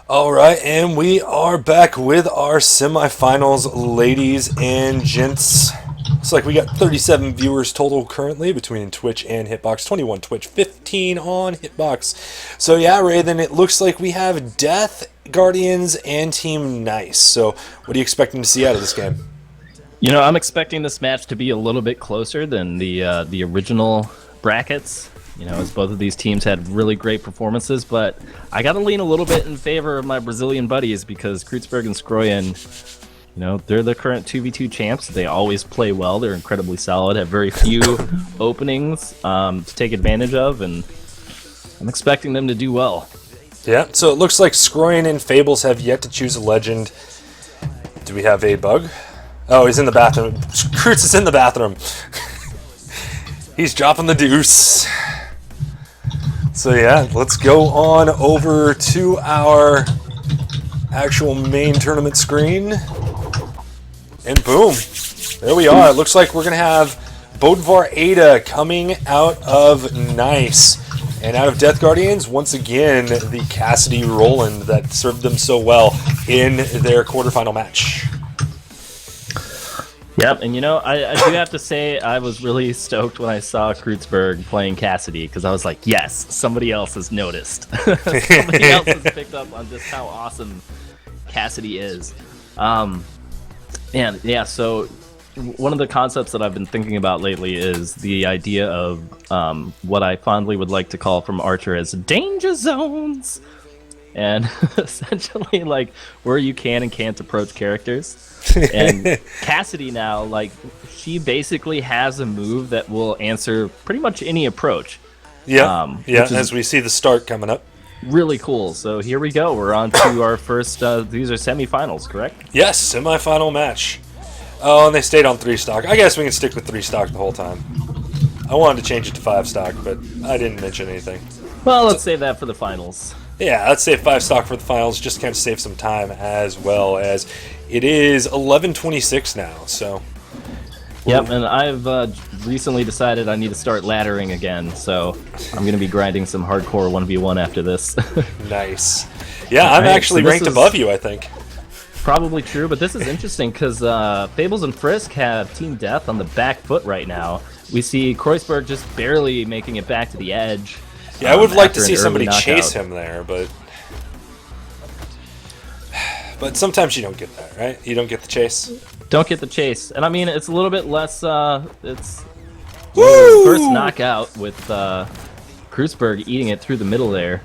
All right, and we are back with our semifinals, ladies and gents. Looks like we got 37 viewers total currently between Twitch and Hitbox. 21 Twitch, 15 on Hitbox. So yeah, Ray, then it looks like we have Death, Guardians, and Team Nice. So what are you expecting to see out of this game? You know, I'm expecting this match to be a little bit closer than the original brackets. You know, as both of these teams had really great performances, but I got to lean a little bit in favor of my Brazilian buddies because Kreutzberg and Skroyen, you know, they're the current 2v2 champs. They always play well. They're incredibly solid, have very few openings to take advantage of, and I'm expecting them to do well. Yeah, so it looks like Skroyen and Fables have yet to choose a legend. Do we have a bug? Oh, he's in the bathroom. Kreutz is in the bathroom. He's dropping the deuce. So yeah, let's go on over to our actual main tournament screen. And boom, there we are. It looks like we're going to have Bodvar Ada coming out of Nice. And out of Death Guardians, once again, the Cassidy Roland that served them so well in their quarterfinal match. Yep, and you know, I do have to say I was really stoked when I saw Kreutzberg playing Cassidy because I was like, yes, somebody else has noticed. Somebody else has picked up on just how awesome Cassidy is. And yeah, so one of the concepts that I've been thinking about lately is the idea of what I fondly would like to call from Archer as danger zones. And essentially, like, where you can and can't approach characters. And Cassidy now, like, she basically has a move that will answer pretty much any approach. Yeah, as we see the start coming up. Really cool. So here we go. We're on to our first, these are semifinals, correct? Yes, semifinal match. Oh, and they stayed on 3 stock. I guess we can stick with 3 stock the whole time. I wanted to change it to 5 stock, but I didn't mention anything. Well, let's save that for the finals. Yeah, let's save 5 stock for the finals, just kind of save some time as well, as it is 11:26 now, so... Yep, and I've recently decided I need to start laddering again, so I'm going to be grinding some hardcore 1v1 after this. Nice. Yeah, I'm actually ranked above you, I think. Probably true, but this is interesting because Fables and Frisk have Team Death on the back foot right now. We see Kreuzberg just barely making it back to the edge. Yeah, I would like to see somebody chase him there, but... But sometimes you don't get that, right? You don't get the chase. Don't get the chase. And I mean, it's a little bit less, it's Woo! first knockout with Kreuzberg eating it through the middle there.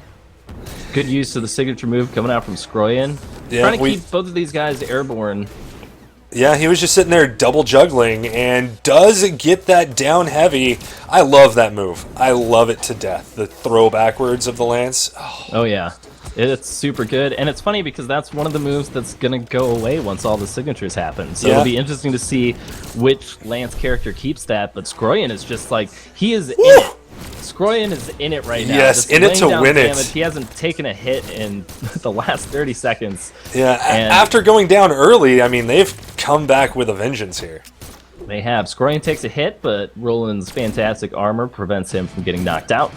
Good use of the signature move coming out from Skroyan. Yeah, Trying to keep both of these guys airborne. Yeah, he was just sitting there double juggling and does get that down heavy. I love that move. I love it to death. The throw backwards of the lance. Oh yeah. It's super good. And it's funny because that's one of the moves that's going to go away once all the signatures happen. So it'll be interesting to see which Lance character keeps that. But Skroyan is just like, he is in it. Skroyan is in it right now. Yes, just in it to laying down win it. damage. He hasn't taken a hit in the last 30 seconds. Yeah, And after going down early, I mean, they've come back with a vengeance here. they have. Skroyan takes a hit, but Roland's fantastic armor prevents him from getting knocked out.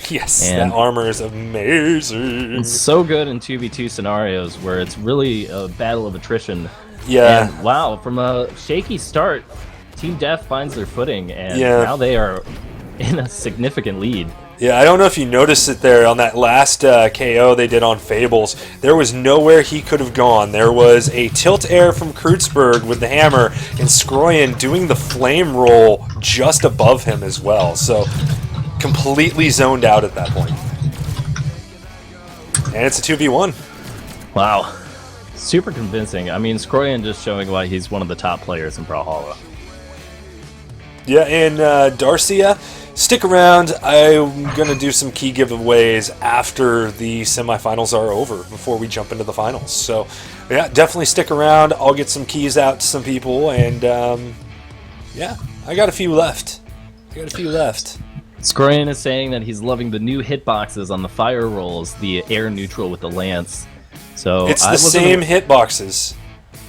Yes, And that armor is amazing. It's so good in 2v2 scenarios where it's really a battle of attrition. Yeah. And wow, from a shaky start, Team Death finds their footing, and Yeah. now they are in a significant lead. Yeah, I don't know if you noticed it there on that last KO they did on Fables. There was nowhere he could have gone. There was a tilt air from Kreuzberg with the hammer, and Skroyan doing the flame roll just above him as well. So completely zoned out at that point. And it's a 2v1. Wow. Super convincing. I mean, Skroyan just showing why he's one of the top players in Brawlhalla. Yeah, and Darcia, stick around. I'm going to do some key giveaways after the semifinals are over before we jump into the finals. So, yeah, definitely stick around. I'll get some keys out to some people, and yeah, I got a few left. Skroyan is saying that he's loving the new hitboxes on the fire rolls, the air neutral with the lance. So It's the same hitboxes.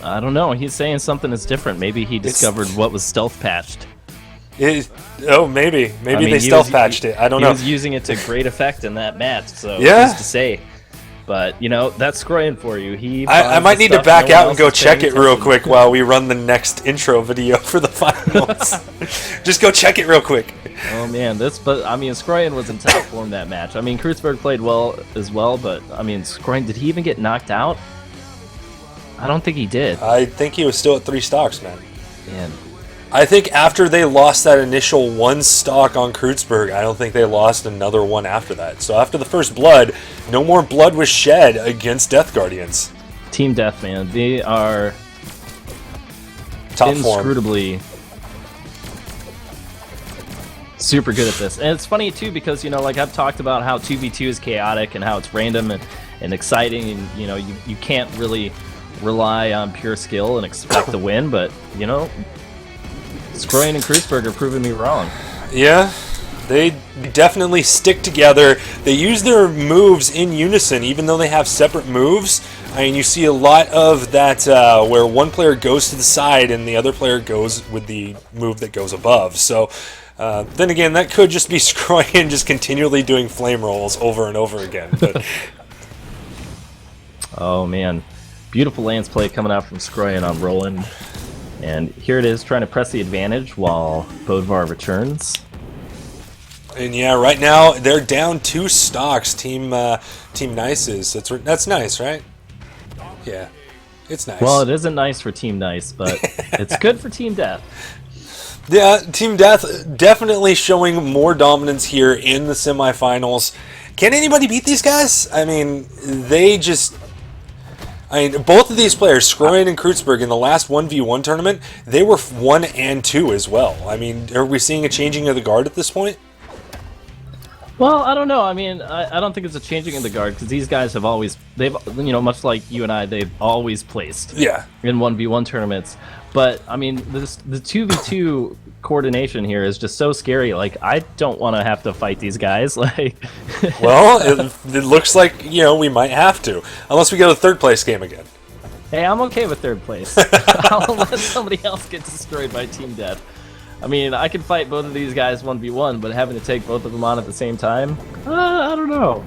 I don't know. He's saying something is different. Maybe he discovered what was stealth patched. Maybe I mean, they stealth patched it. I don't know. He was using it to great effect in that match. So Yeah. who's to say? But you know, that's Skroyan for you. I might need to back out and go check it real quick while we run the next intro video for the finals. Just go check it real quick. Oh man, but I mean, Skroyan was in top form that match. I mean, Kreuzberg played well as well, but I mean, Skroyan, did he even get knocked out? I don't think he did. I think he was still at 3 stocks, man. Man, I think after they lost that initial 1 stock on Kreuzberg, I don't think they lost another one after that. So after the first blood, no more blood was shed against Death Guardians. Team Death, man, they are Top form. inscrutably super good at this. And it's funny too because, you know, like I've talked about how 2v2 is chaotic and how it's random and exciting, and you know, you can't really rely on pure skill and expect to win, but you know, Skroyan and Kreuzberg are proving me wrong. Yeah, they definitely stick together. They use their moves in unison, even though they have separate moves. I mean, you see a lot of that where one player goes to the side and the other player goes with the move that goes above. So then again, that could just be Skroyan just continually doing flame rolls over and over again. But Oh man, beautiful lance play coming out from Skroyan on Roland. And here it is, trying to press the advantage while Bodvar returns. and yeah, right now they're down 2 stocks. Team Nice is. That's nice, right? Yeah, it's nice. Well, it isn't nice for Team Nice, but it's good for Team Death. Yeah, Team Death definitely showing more dominance here in the semifinals. Can anybody beat these guys? I mean, both of these players, Skroyan and Kreuzberg, in the last 1v1 tournament, they were 1 and 2 as well. I mean, are we seeing a changing of the guard at this point? Well, I don't know. I mean, I don't think it's a changing in the guard because these guys have they've, you know, much like you and I, they've always placed Yeah. in 1v1 tournaments. But, I mean, the 2v2 coordination here is just so scary. Like, I don't want to have to fight these guys. Like, Well, it looks like, you know, we might have to. Unless we go to 3rd place game again. hey, I'm okay with 3rd place. I'll let somebody else get destroyed by Team Death. I mean, I could fight both of these guys 1v1, but having to take both of them on at the same time? I don't know.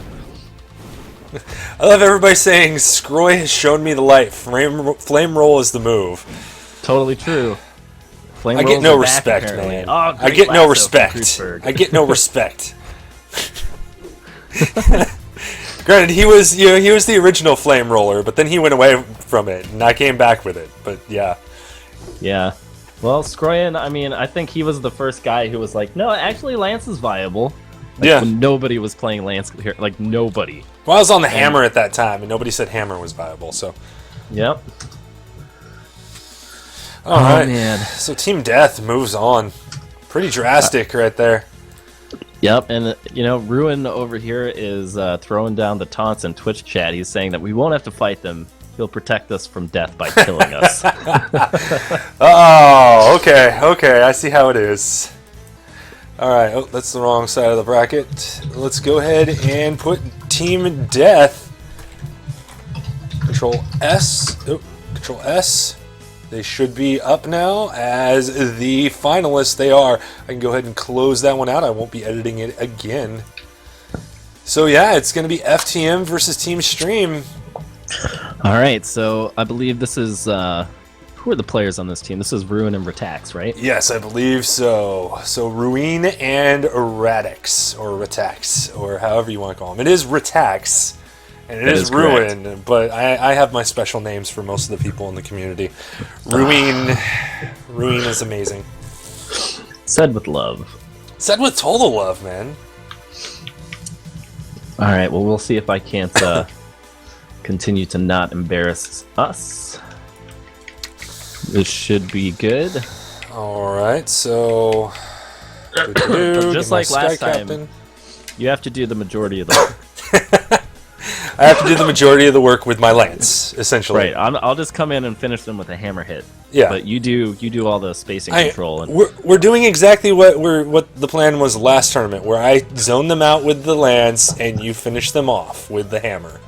I love everybody saying, Skroy has shown me the light. Flame roll is the move. Totally true. Flame I get rolls no are back, respect, apparently. man. Oh, I great get no lasso from respect. Kreuzberg. I get no respect. Granted, he was he was the original flame roller, but then he went away from it, and I came back with it. But yeah. Yeah. Well, Scroyan, I mean, I think he was the first guy who was like, no, actually, Lance is viable. Like, Yeah. when nobody was playing Lance here. Like, nobody. Well, I was on the hammer at that time, and nobody said hammer was viable, so. Yep. All right. Man. So Team Death moves on. Pretty drastic right there. Yep, and, Ruin over here is throwing down the taunts in Twitch chat. He's saying that we won't have to fight them. He'll protect us from death by killing us. Oh, okay, I see how it is. Alright, oh, that's the wrong side of the bracket. Let's go ahead and put Team Death. Control S. Oh, Control S. They should be up now as the finalists. They are. I can go ahead and close that one out. I won't be editing it again. So yeah, it's going to be FTM versus Team Stream. All right, so I believe this is who are the players on this team? This is Ruin and Retax, right? Yes, I believe so. So Ruin and Radix, or Retax, or however you want to call them. It is Retax, and it is Ruin, but I have my special names for most of the people in the community. Ruin is amazing. Said with love. Said with total love, man. All right, well, we'll see if I can't continue to not embarrass us. This should be good. All right, so But just like last time, you have to do the majority of the work. I have to do the majority of the work with my lance, essentially. Right, I'll just come in and finish them with a hammer hit. Yeah. But you do all the spacing control. And We're doing exactly what the plan was last tournament, where I zone them out with the lance and you finish them off with the hammer.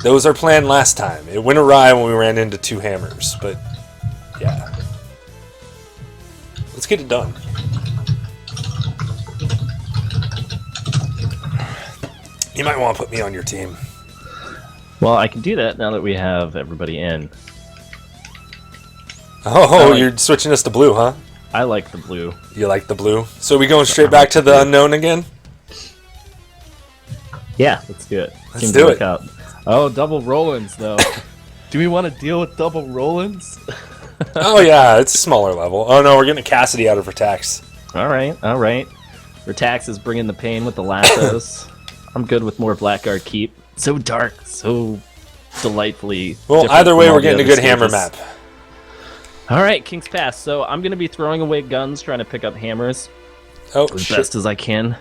That was our plan last time. It went awry when we ran into two hammers, but yeah. Let's get it done. You might want to put me on your team. well, I can do that now that we have everybody in. Oh, like- you're switching us to blue, huh? I like the blue. You like the blue? So we going straight back to the unknown again? Yeah, let's do it. Let's Seems do to work it. out. Oh, double Rollins though. Do we want to deal with double Rollins? Oh yeah, it's a smaller level. Oh no, we're getting a Cassidy out of her tax. All right. Retax is bringing the pain with the lassos. I'm good with more Blackguard Keep. So dark, so delightfully. Well, different either way, from all we're the getting a other good hammer stages. map. All right, King's Pass. So I'm gonna be throwing away guns, trying to pick up hammers Oh as shit. best as I can.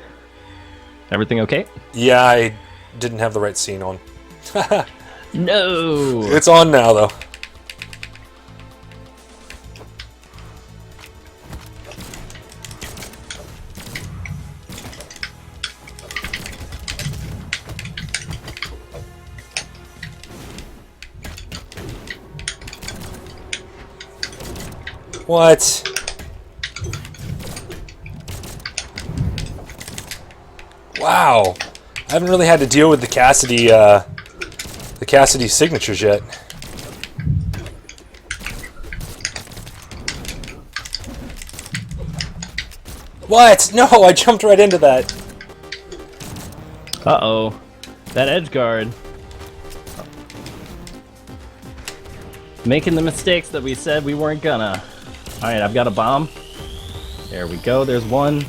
Everything okay? Yeah, I didn't have the right scene on. No. It's on now though. What? Wow. I haven't really had to deal with the Cassidy signatures yet. What? No, I jumped right into that. Uh-oh. That edge guard. Making the mistakes that we said we weren't gonna. Alright, I've got a bomb. There we go, there's one.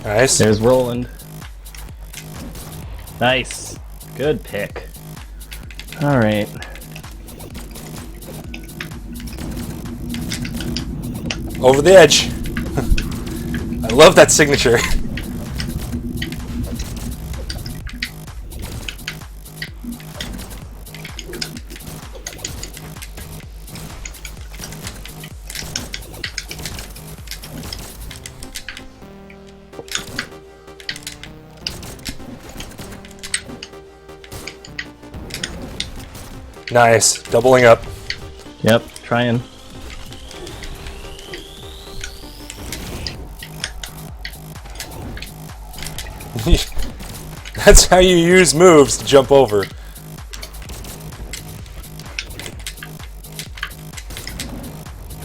Nice. There's Roland. Nice. Good pick. Alright. Over the edge. I love that signature. Nice. Doubling up. Yep, trying. That's how you use moves to jump over.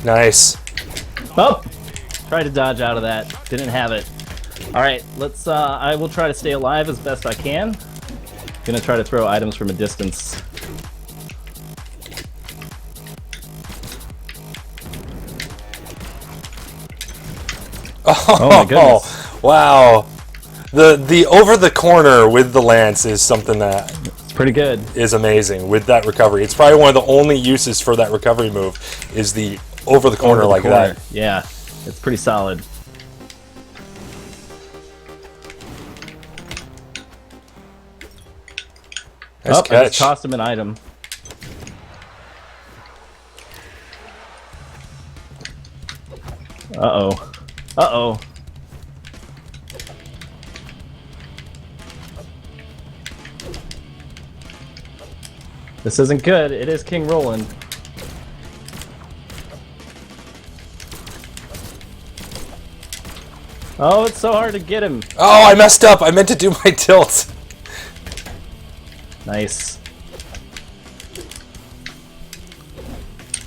Nice. Oh! Tried to dodge out of that. Didn't have it. Alright, let's, I will try to stay alive as best I can. Gonna try to throw items from a distance. Oh, my goodness. Wow. The over the corner with the lance is something that It's pretty good. is amazing with that recovery. It's probably one of the only uses for that recovery move is the over the corner Over the like corner. that. Yeah, it's pretty solid. Nice I catch. just tossed him an item. Uh-oh. Uh-oh. This isn't good. It is King Roland. Oh, it's so hard to get him. Oh, I messed up. I meant to do my tilt. Nice.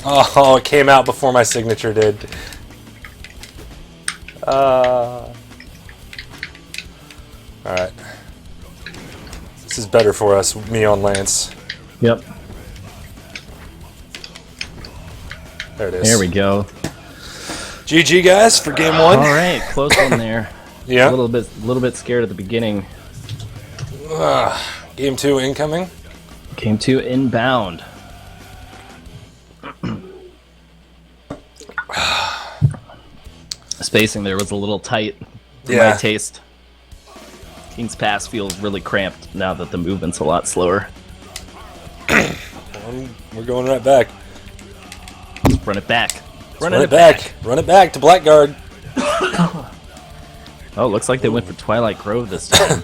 Oh, it came out before my signature did. Alright. This is better for us, me on Lance. Yep. There it is. There we go. GG, guys, for game one. All right, close one there. Yeah. A little bit scared at the beginning. Game two incoming. Game 2 inbound. Spacing there was a little tight for Yeah. my taste. King's Pass feels really cramped now that the movement's a lot slower. We're going right back. Run it back. Run it back. Run it back to Blackguard. Oh, looks like they went for Twilight Grove this time.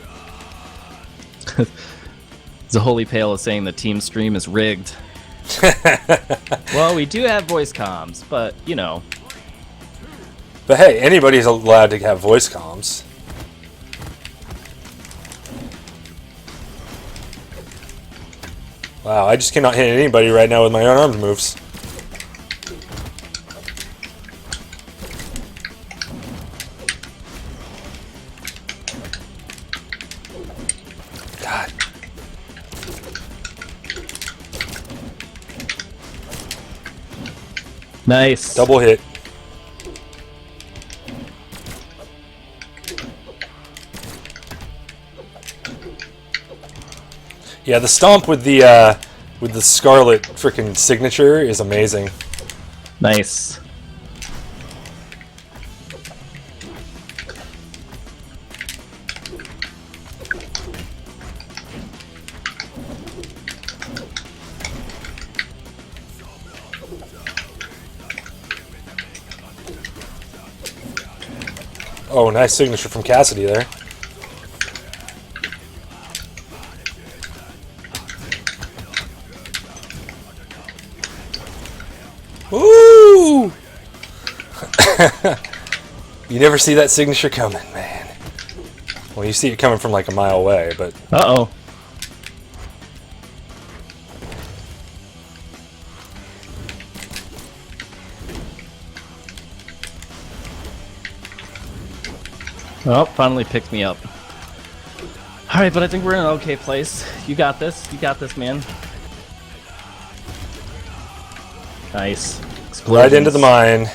The Holy Pale is saying the team stream is rigged. Well, we do have voice comms, but, you know. But hey, anybody's allowed to have voice comms. Wow, I just cannot hit anybody right now with my unarmed moves. God. Nice. Double hit. Yeah, the stomp with the Scarlet freaking signature is amazing. Nice. Oh, nice signature from Cassidy there. Woo! You never see that signature coming, man. Well, you see it coming from like a mile away, but... Uh-oh. Oh, finally picked me up. Alright, but I think we're in an okay place. You got this. You got this, man. Nice. Right into the mine.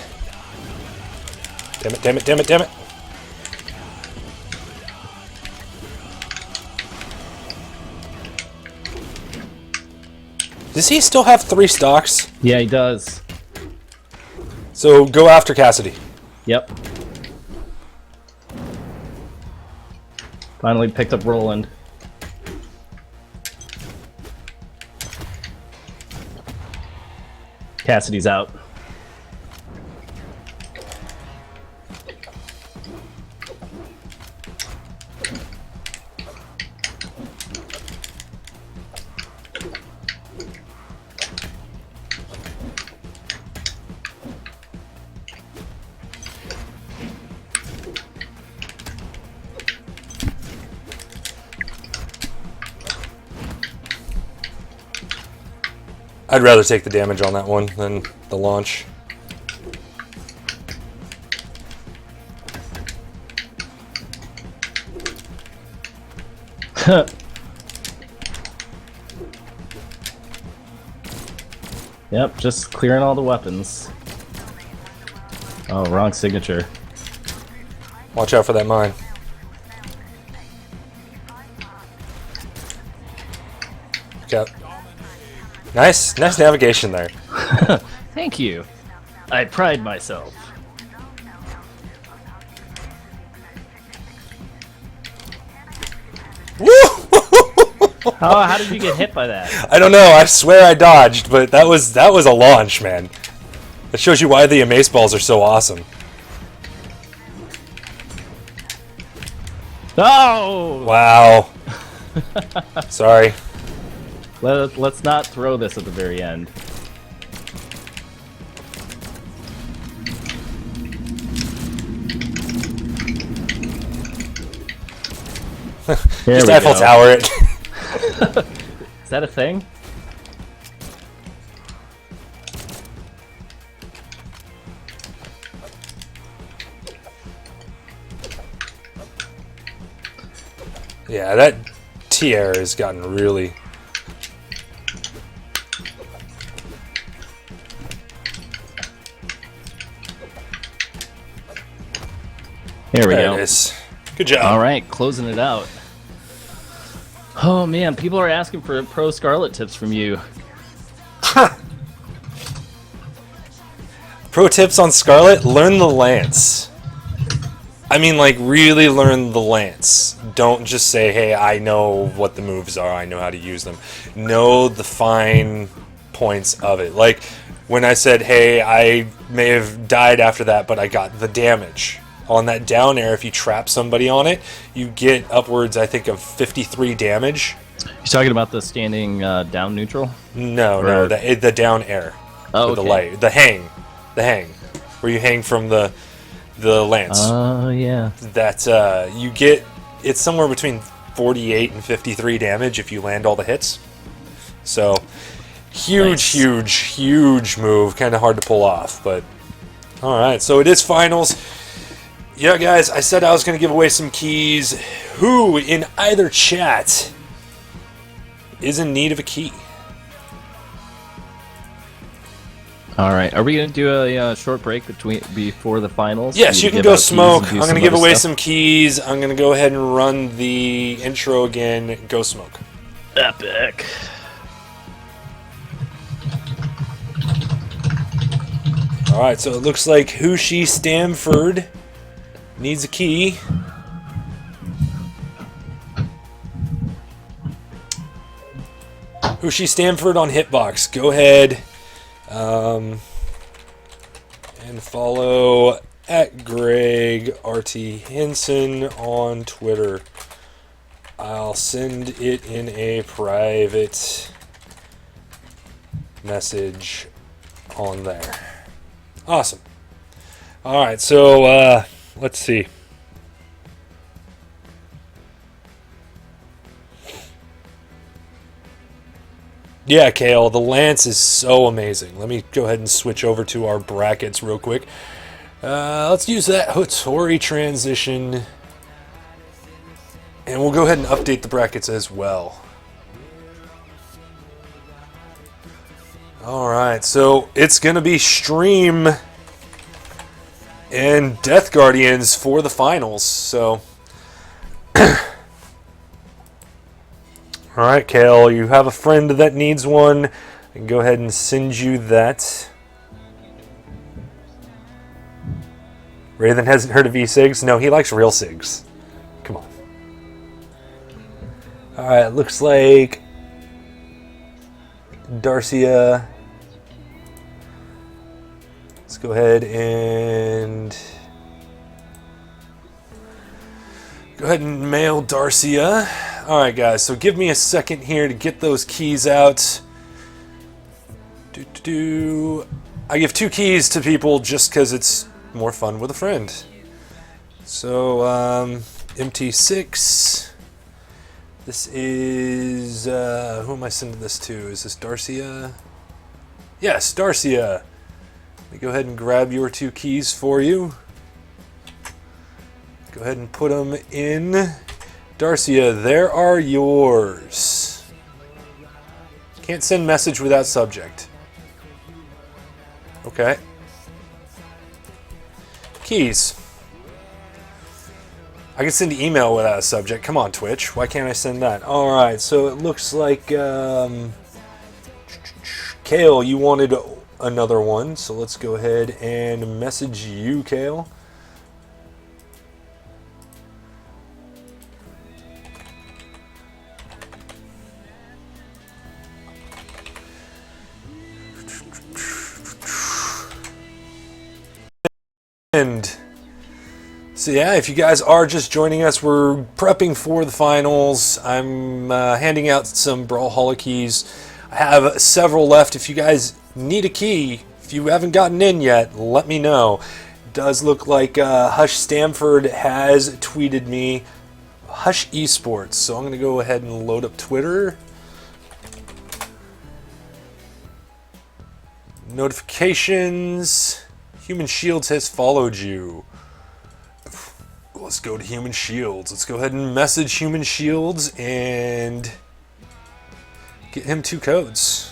Damn it, damn it, damn it, damn it. Does he still have 3 stocks? Yeah, he does. So go after Cassidy. Yep. Finally picked up Roland. Cassidy's out. I'd rather take the damage on that one than the launch. Yep, just clearing all the weapons. Oh, wrong signature. Watch out for that mine. Okay. Nice navigation there. Thank you. I pride myself. Woo! How did you get hit by that? I don't know. I swear I dodged, but that was a launch, man. That shows you why the amaze balls are so awesome. Oh! Wow. Sorry. Let's not throw this at the very end. There Just we Eiffel go. Tower it. Is that a thing? Yeah, that T-air has gotten really... Here we There go. it is. Good job. All right, closing it out. Oh man, people are asking for pro Scarlet tips from you. Pro tips on Scarlet: learn the lance. I mean, like, really learn the lance. Don't just say, hey, I know what the moves are, I know how to use them. Know the fine points of it. Like, when I said, hey, I may have died after that, but I got the damage. On that down air, if you trap somebody on it, you get upwards, I think, of 53 damage. You talking about the standing down neutral? No, the down air. Oh, With okay. the light. The hang. Where you hang from the lance. Oh, yeah. That you get, it's somewhere between 48 and 53 damage if you land all the hits. So huge, Nice. huge move. Kind of hard to pull off, but all right. So it is finals. Yeah, guys, I said I was going to give away some keys. Who in either chat is in need of a key? All right, are we gonna do a short break before the finals? Yes, you can give go out keys smoke. and do I'm going some to give other away stuff? some keys. I'm going to go ahead and run the intro again. Go smoke. Epic. All right, so it looks like Hushi Stamford needs a key. Hushi Stamford on Hitbox. Go ahead and follow at Greg RT Henson on Twitter. I'll send it in a private message on there. Awesome. All right, so let's see. Yeah, Kale, the lance is so amazing. Let me go ahead and switch over to our brackets real quick. Let's use that Hotori transition. And we'll go ahead and update the brackets as well. Alright, so it's going to be Stream and Death Guardians for the finals. So, alright, Kale, you have a friend that needs one. I can go ahead and send you that. Raven hasn't heard of E-Cigs? No, he likes real cigs. Come on. Alright, looks like Darcia. Let's go ahead and mail Darcia. Alright guys, so give me a second here to get those keys out. I give 2 keys to people just because it's more fun with a friend. So, MT6. This is, who am I sending this to? Is this Darcia? Yes, Darcia. Let me go ahead and grab your 2 keys for you. Go ahead and put them in. Darcia, there are yours. Can't send message without subject. Okay. Keys. I can send email without a subject. Come on, Twitch. Why can't I send that? Alright, so it looks like... Kale, you wanted another one, so let's go ahead and message you, Kale. And so yeah, if you guys are just joining us, we're prepping for the finals. I'm handing out some Brawlhalla keys. I have several left. If you guys need a key, if you haven't gotten in yet, let me know. It does look like Hush Stamford has tweeted me, Hush Esports. So I'm going to go ahead and load up Twitter. Notifications. Human Shields has followed you. Let's go to Human Shields. Let's go ahead and message Human Shields and get him 2 codes.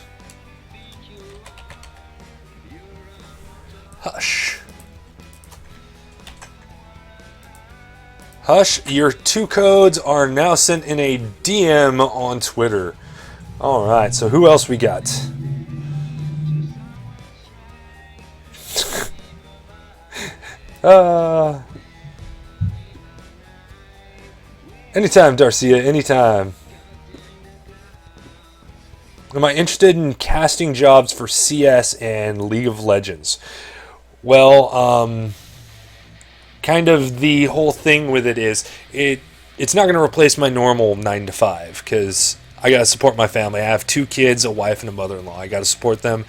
Hush. Hush, your 2 codes are now sent in a DM on Twitter. Alright, so who else we got? Anytime, Darcia, anytime. Am I interested in casting jobs for CS and League of Legends? Well, kind of the whole thing with it is it's not going to replace my normal 9 to 5 because I got to support my family. I have 2 kids, a wife, and a mother-in-law. I got to support them.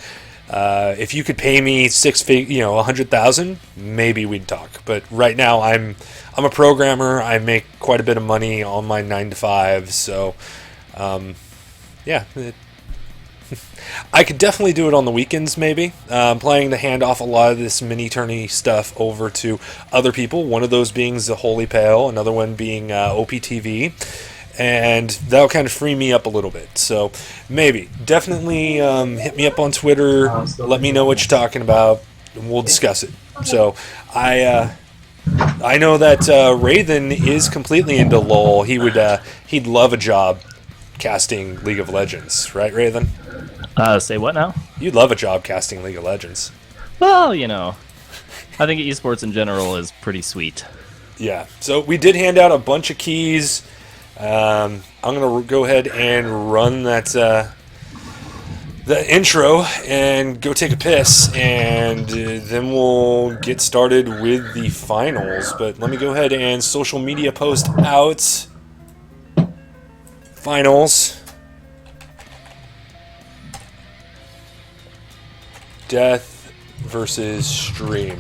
If you could pay me 100,000, maybe we'd talk. But right now, I'm a programmer. I make quite a bit of money on my 9 to 5. So, yeah, I could definitely do it on the weekends. Maybe I'm planning to hand off a lot of this mini tourney stuff over to other people. One of those being the Holy Pale, another one being OPTV. And that'll kind of free me up a little bit. So maybe. Definitely hit me up on Twitter. Let me know what you're talking about. And we'll discuss it. So I know that Raven is completely into LOL. He'd love a job casting League of Legends. Right, Raven? Say what now? You'd love a job casting League of Legends. Well, I think esports in general is pretty sweet. Yeah. So we did hand out a bunch of keys. I'm gonna go ahead and run the intro and go take a piss, and then we'll get started with the finals. But let me go ahead and social media post out finals. Death versus stream.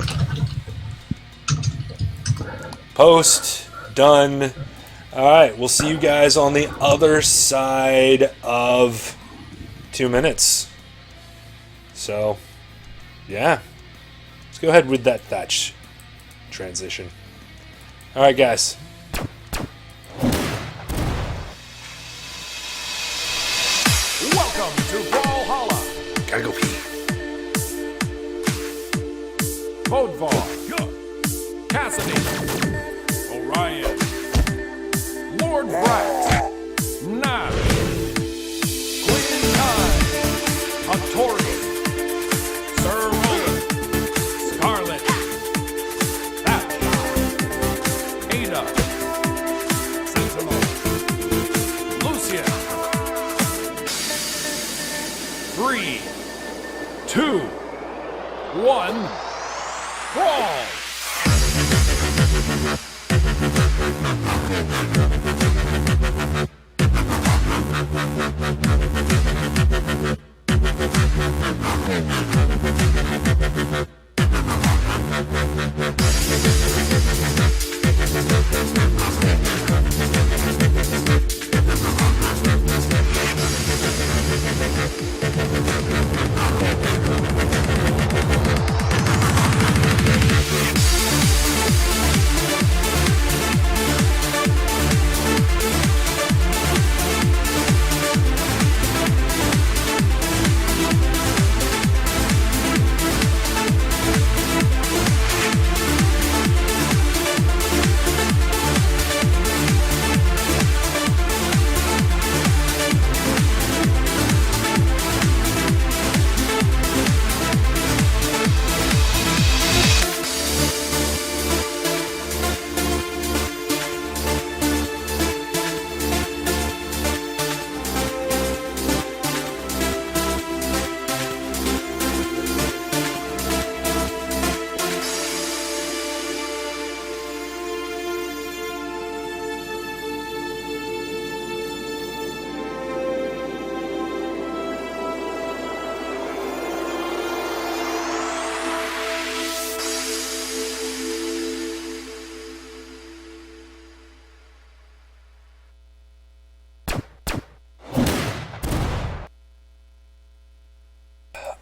Post done. Alright, we'll see you guys on the other side of 2 minutes. So, yeah. Let's go ahead with that Thatch transition. Alright, guys. Welcome to Brawlhalla. Gotta go pee. Bodvar, Cassidy, Orion, Lord Brat, Nash, Queen Kai, Artorias, Sir Roland, Scarlet, Thatch, Ada, Sentinel, Lucian. 3, 2, 1, brawl!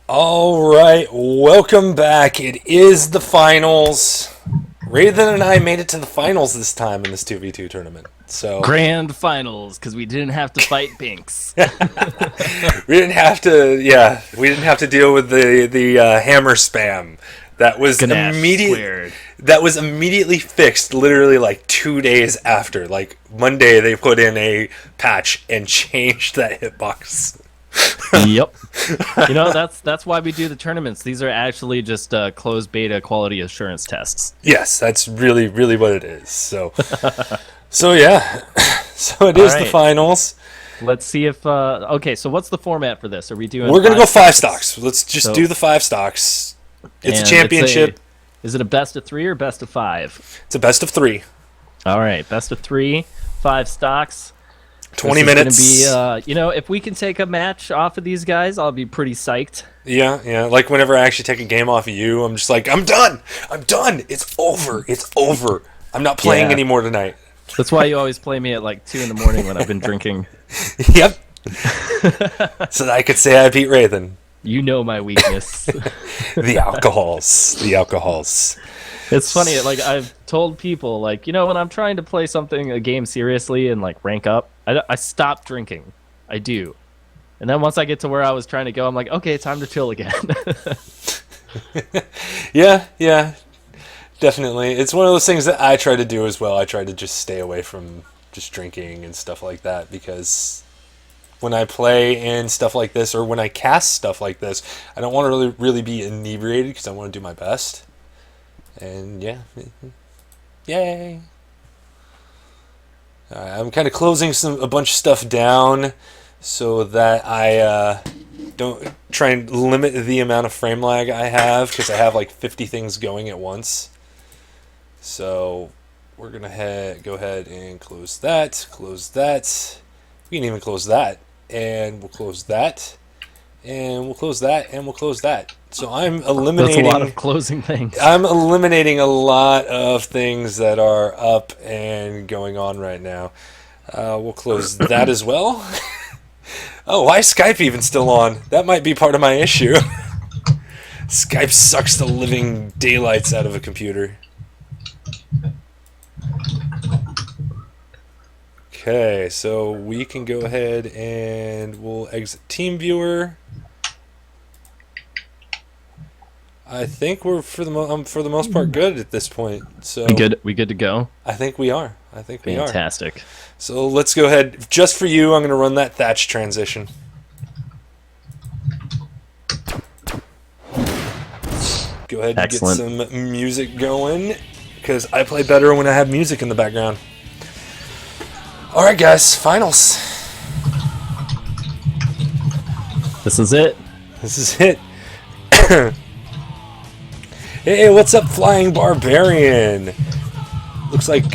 All right, welcome back. It is the finals. Raven and I made it to the finals this time in this 2v2 tournament. So Grand finals, because we didn't have to fight Binks. we didn't have to deal with the hammer spam. That was immediately fixed literally like 2 days after. Like Monday they put in a patch and changed that hitbox. Yep. You know, that's why we do the tournaments. These are actually just closed beta quality assurance tests. Yes, that's really, really what it is. So yeah. So it is the finals. Let's see if okay, so what's the format for this? Are we doing We're going to go 5 stocks. Let's just do the 5 stocks. It's a championship. Is it a best of 3 or best of 5? It's a best of 3. All right, best of 3, 5 stocks. 20 minutes. Gonna be, you know, if we can take a match off of these guys, I'll be pretty psyched. Yeah. Like whenever I actually take a game off of you, I'm just like, I'm done. It's over. I'm not playing anymore tonight. That's why you always play me at like 2 in the morning when I've been drinking. Yep. So that I could say I beat Raven. You know my weakness. The alcohols. It's funny, like I've told people, like, you know, when I'm trying to play a game seriously and like rank up, I stop drinking. I do. And then once I get to where I was trying to go, I'm like, okay, time to chill again. Yeah, definitely. It's one of those things that I try to do as well. I try to just stay away from just drinking and stuff like that, because when I play and stuff like this, or when I cast stuff like this, I don't want to really be inebriated because I want to do my best. And yeah, yay! I'm kind of closing a bunch of stuff down so that I don't try and limit the amount of frame lag I have, because I have like 50 things going at once. So we're gonna go ahead and close that. We can even close that, and we'll close that, and we'll close that, and we'll close that. So I'm eliminating. That's a lot of closing things. I'm eliminating a lot of things that are up and going on right now. We'll close that as well. Oh, why is Skype even still on? That might be part of my issue. Skype sucks the living daylights out of a computer. Okay, so we can go ahead and we'll exit TeamViewer. I think we're for the most part good at this point. So we good to go? I think we are. Fantastic. So let's go ahead. Just for you, I'm going to run that Thatch transition. Go ahead and get some music going, because I play better when I have music in the background. All right, guys, finals. This is it. Hey, what's up, Flying Barbarian? Looks like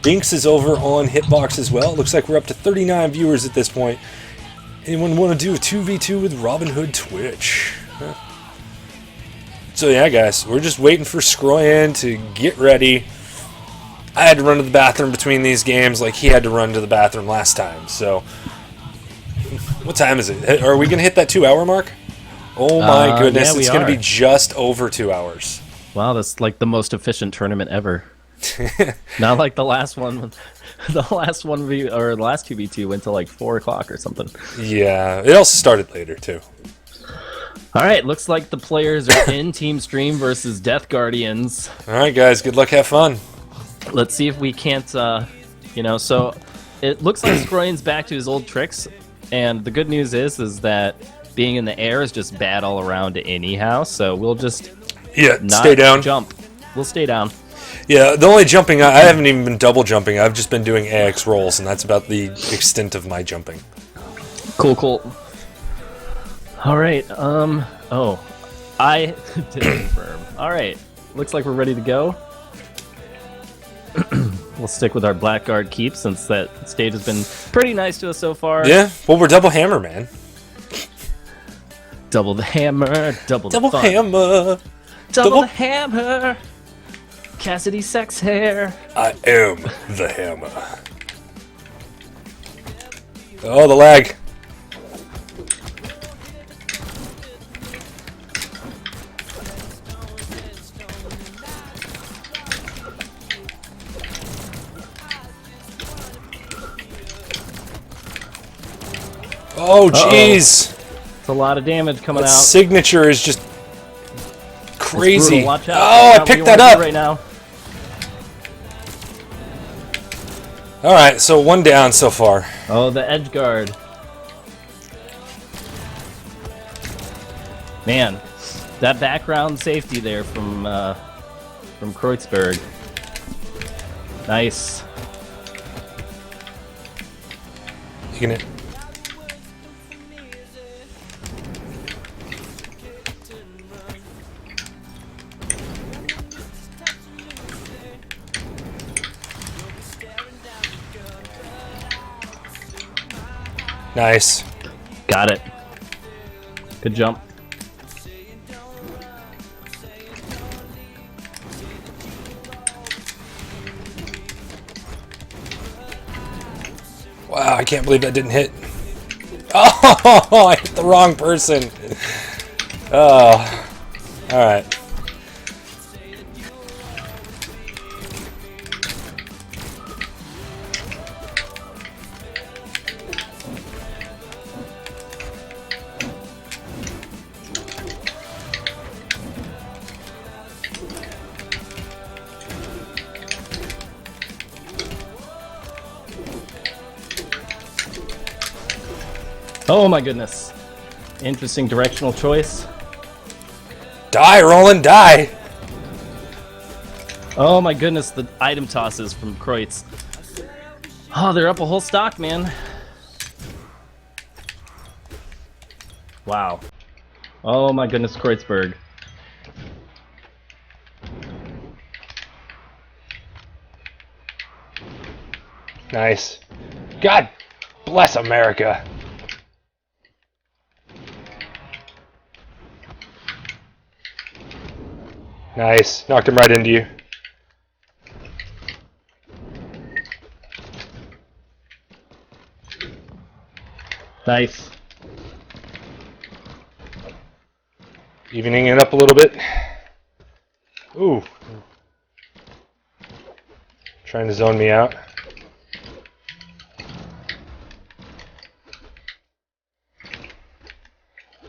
Binks is over on Hitbox as well. Looks like we're up to 39 viewers at this point. Anyone want to do a 2v2 with Robin Hood Twitch? Huh? So yeah, guys, we're just waiting for Scroyan to get ready. I had to run to the bathroom between these games like he had to run to the bathroom last time. So, what time is it? Are we going to hit that 2-hour mark? Oh my goodness, it's going to be just over 2 hours. Wow, that's like the most efficient tournament ever. Not like the last one. The last 2v2 went to like 4 o'clock or something. Yeah, it also started later too. All right, looks like the players are in Team Stream versus Death Guardians. All right, guys, good luck, have fun. Let's see if we can't, so it looks like Scroyan's back to his old tricks, and the good news is that being in the air is just bad all around anyhow, so we'll just stay down. Jump. We'll stay down. Yeah, the only jumping, I haven't even been double jumping, I've just been doing AX rolls, and that's about the extent of my jumping. Cool. All right, I did confirm. All right, looks like we're ready to go. We'll stick with our Blackguard keep since that stage has been pretty nice to us so far. Yeah, well, we're double hammer, man. Double the hammer, double the fun. Hammer. Double the hammer. Cassidy sex hair. I am the hammer. Oh, the lag. Oh, jeez. It's a lot of damage coming That out. signature is just crazy. Brutal. Watch out. Oh, I Not what picked you that wanna do up. right now. All right, so 1 down so far. Oh, the edge guard. Man, that background safety there from Kreuzberg. Nice. You can. Nice. Got it. Good jump. Wow, I can't believe that didn't hit. Oh, I hit the wrong person. Oh, all right. Oh my goodness. Interesting directional choice. Die, Roland, die. Oh my goodness, the item tosses from Kreutz. Oh, they're up a whole stock, man. Wow. Oh my goodness, Kreuzberg. Nice. God bless America. Nice. Knocked him right into you. Nice. Evening it up a little bit. Ooh. Trying to zone me out.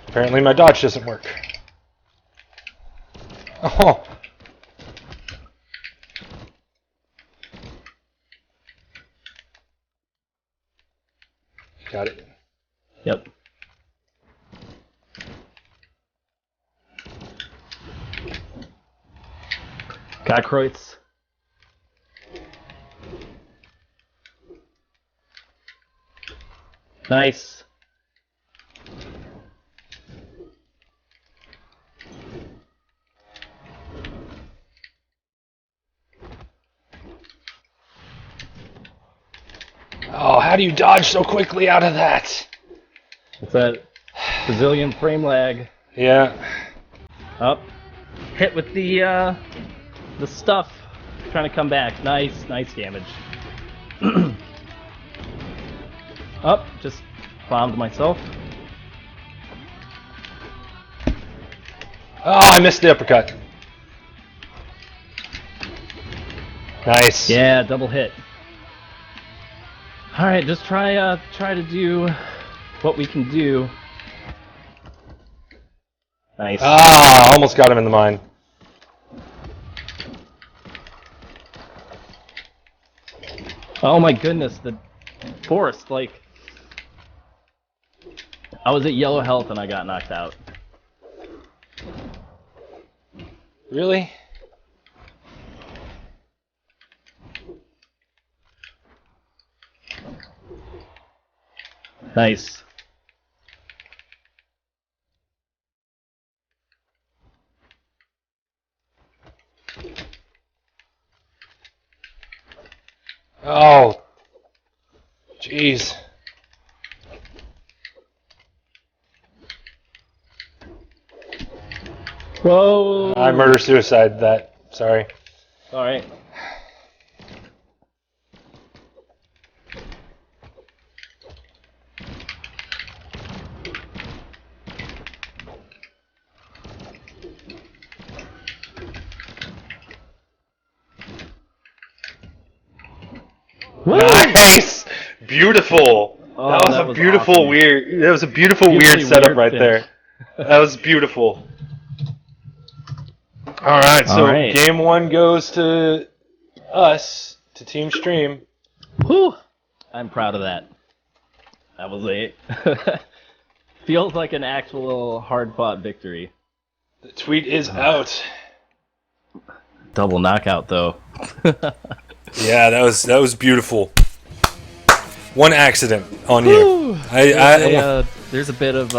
Apparently my dodge doesn't work. Oh. Got it. Yep. Got Kreutz. Nice. Oh, how do you dodge so quickly out of that? It's that Brazilian frame lag. Yeah. Up. Hit with the stuff. Trying to come back. Nice, nice damage. Up. Just bombed myself. Oh, I missed the uppercut. Nice. Yeah, double hit. All right, just try to do what we can do. Nice. Ah, almost got him in the mine. Oh my goodness, the force, like, I was at yellow health and I got knocked out. Really? Nice. Oh. Jeez. Whoa! I murder-suicide that. Sorry. Alright. Nice! Beautiful! Oh, That was a beautiful awesome. weird. That was a beautiful Beautifully weird setup weird right finish. there. That was beautiful. All right, so All right. game 1 goes to us, to Team Stream. Whew. I'm proud of that. That was a feels like an actual hard-fought victory. The tweet is out. Double knockout though. Yeah, that was beautiful. One accident on you. There's a bit of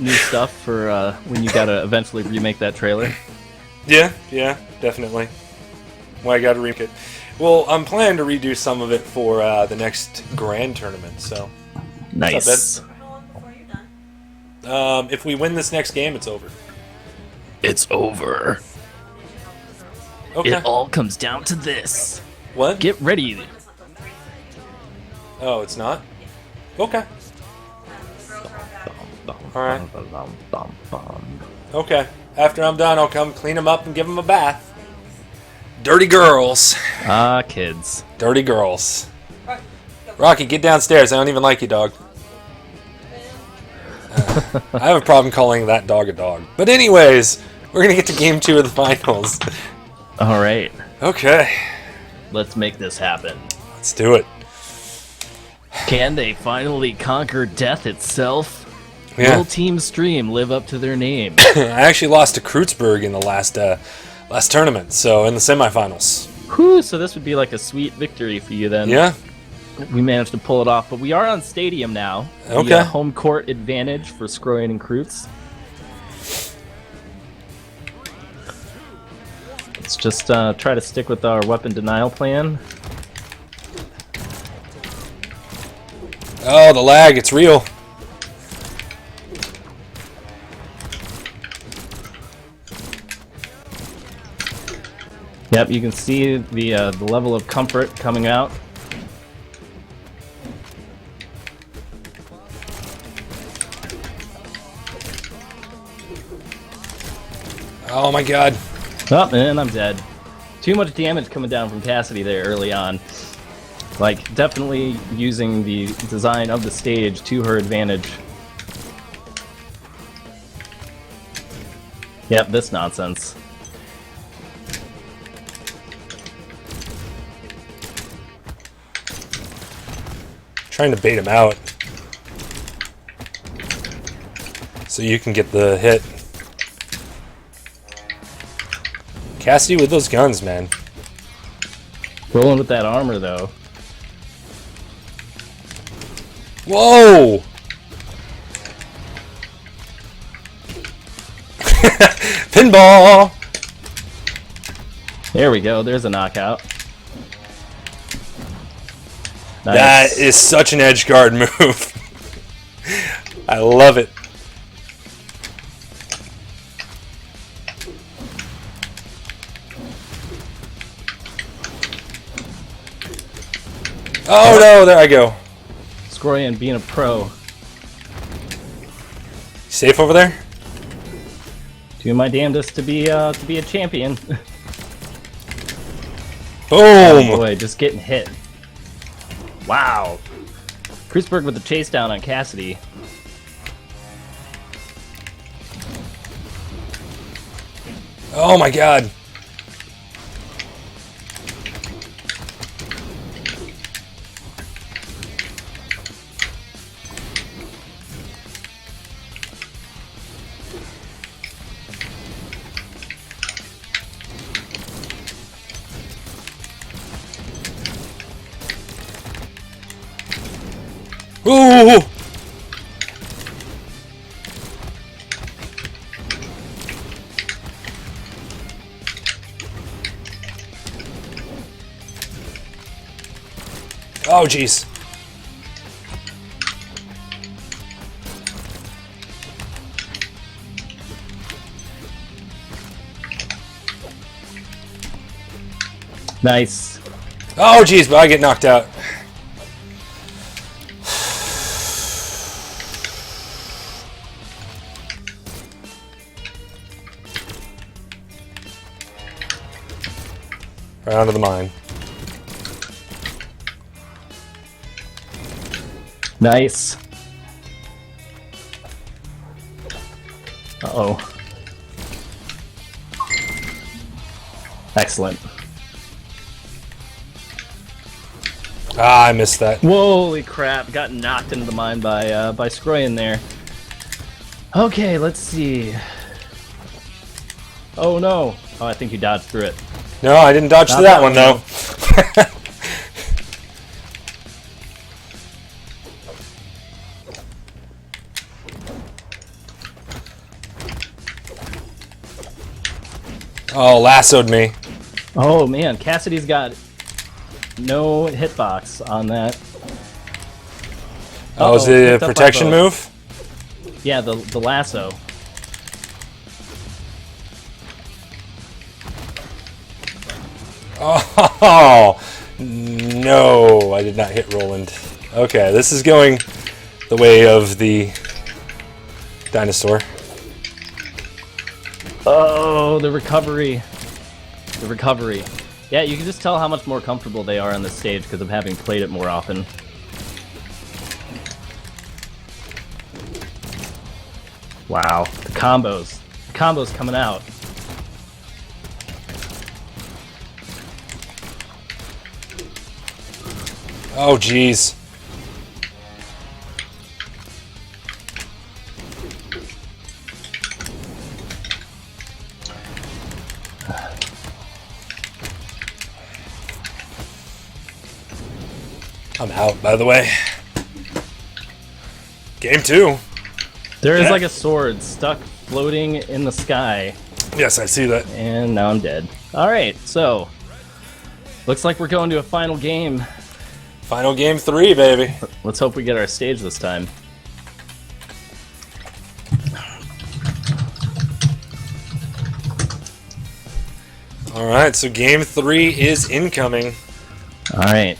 new stuff for when you gotta eventually remake that trailer. Yeah, definitely. Well, I got to remake it. Well, I'm planning to redo some of it for the next grand tournament. So, Nice. How long before you're done? if we win this next game, it's over. It's over. Okay. It all comes down to this. What? Get ready. It's like on 3. Oh, it's not. Okay. The girls are back. All right. Okay. After I'm done, I'll come clean them up and give them a bath. Dirty girls. Ah, kids. Dirty girls. Rocky, get downstairs. I don't even like you, dog. I have a problem calling that dog a dog. But anyways, we're going to get to game 2 of the finals. All right. Okay. Let's make this happen. Let's do it. Can they finally conquer death itself? Yeah. Will Team Stream live up to their name? I actually lost to Kreutzberg in the last tournament, so in the semifinals. Whew, so this would be like a sweet victory for you then. Yeah. We managed to pull it off, but we are on Stadium now. Okay. The, home court advantage for Skroyan and Kreutz. Let's just try to stick with our weapon denial plan. Oh, the lag, it's real. Yep, you can see the level of comfort coming out. Oh my god. Oh, and I'm dead. Too much damage coming down from Cassidy there early on. Like, definitely using the design of the stage to her advantage. Yep, this nonsense. Trying to bait him out. So you can get the hit. Cassidy with those guns, man. Rolling with that armor, though. Whoa! Pinball! There we go, there's a knockout. Nice. That is such an edge guard move. I love it. Oh no, there I go. Skroyan being a pro. Safe over there? Doing my damnedest to be a champion. Boom! Boy, just getting hit. Wow. Kreuzberg with the chase down on Cassidy. Oh my god. Ooh! Oh, jeez. Nice. Oh, jeez, but I get knocked out. Right onto the mine. Nice. Uh-oh. Excellent. Ah, I missed that. Holy crap! Got knocked into the mine by Scroyan there. Okay, let's see. Oh no! Oh, I think you dodged through it. No, I didn't dodge Not to that that one, one, though. Oh, lassoed me. Oh man, Cassidy's got no hitbox on that. Oh, was Uh-oh, it a picked up by protection both. move? Yeah, the lasso. Oh, no, I did not hit Roland. Okay, this is going the way of the dinosaur. Oh, the recovery. The recovery. Yeah, you can just tell how much more comfortable they are on this stage because of having played it more often. Wow, the combos. The combos coming out. Oh, jeez. I'm out, by the way. Game 2. There is Yeah. like a sword stuck floating in the sky, Yes, I see that. and now I'm dead. Alright, so. Looks like we're going to a final game. Final game 3, baby. Let's hope we get our stage this time. All right, so game 3 is incoming. Alright.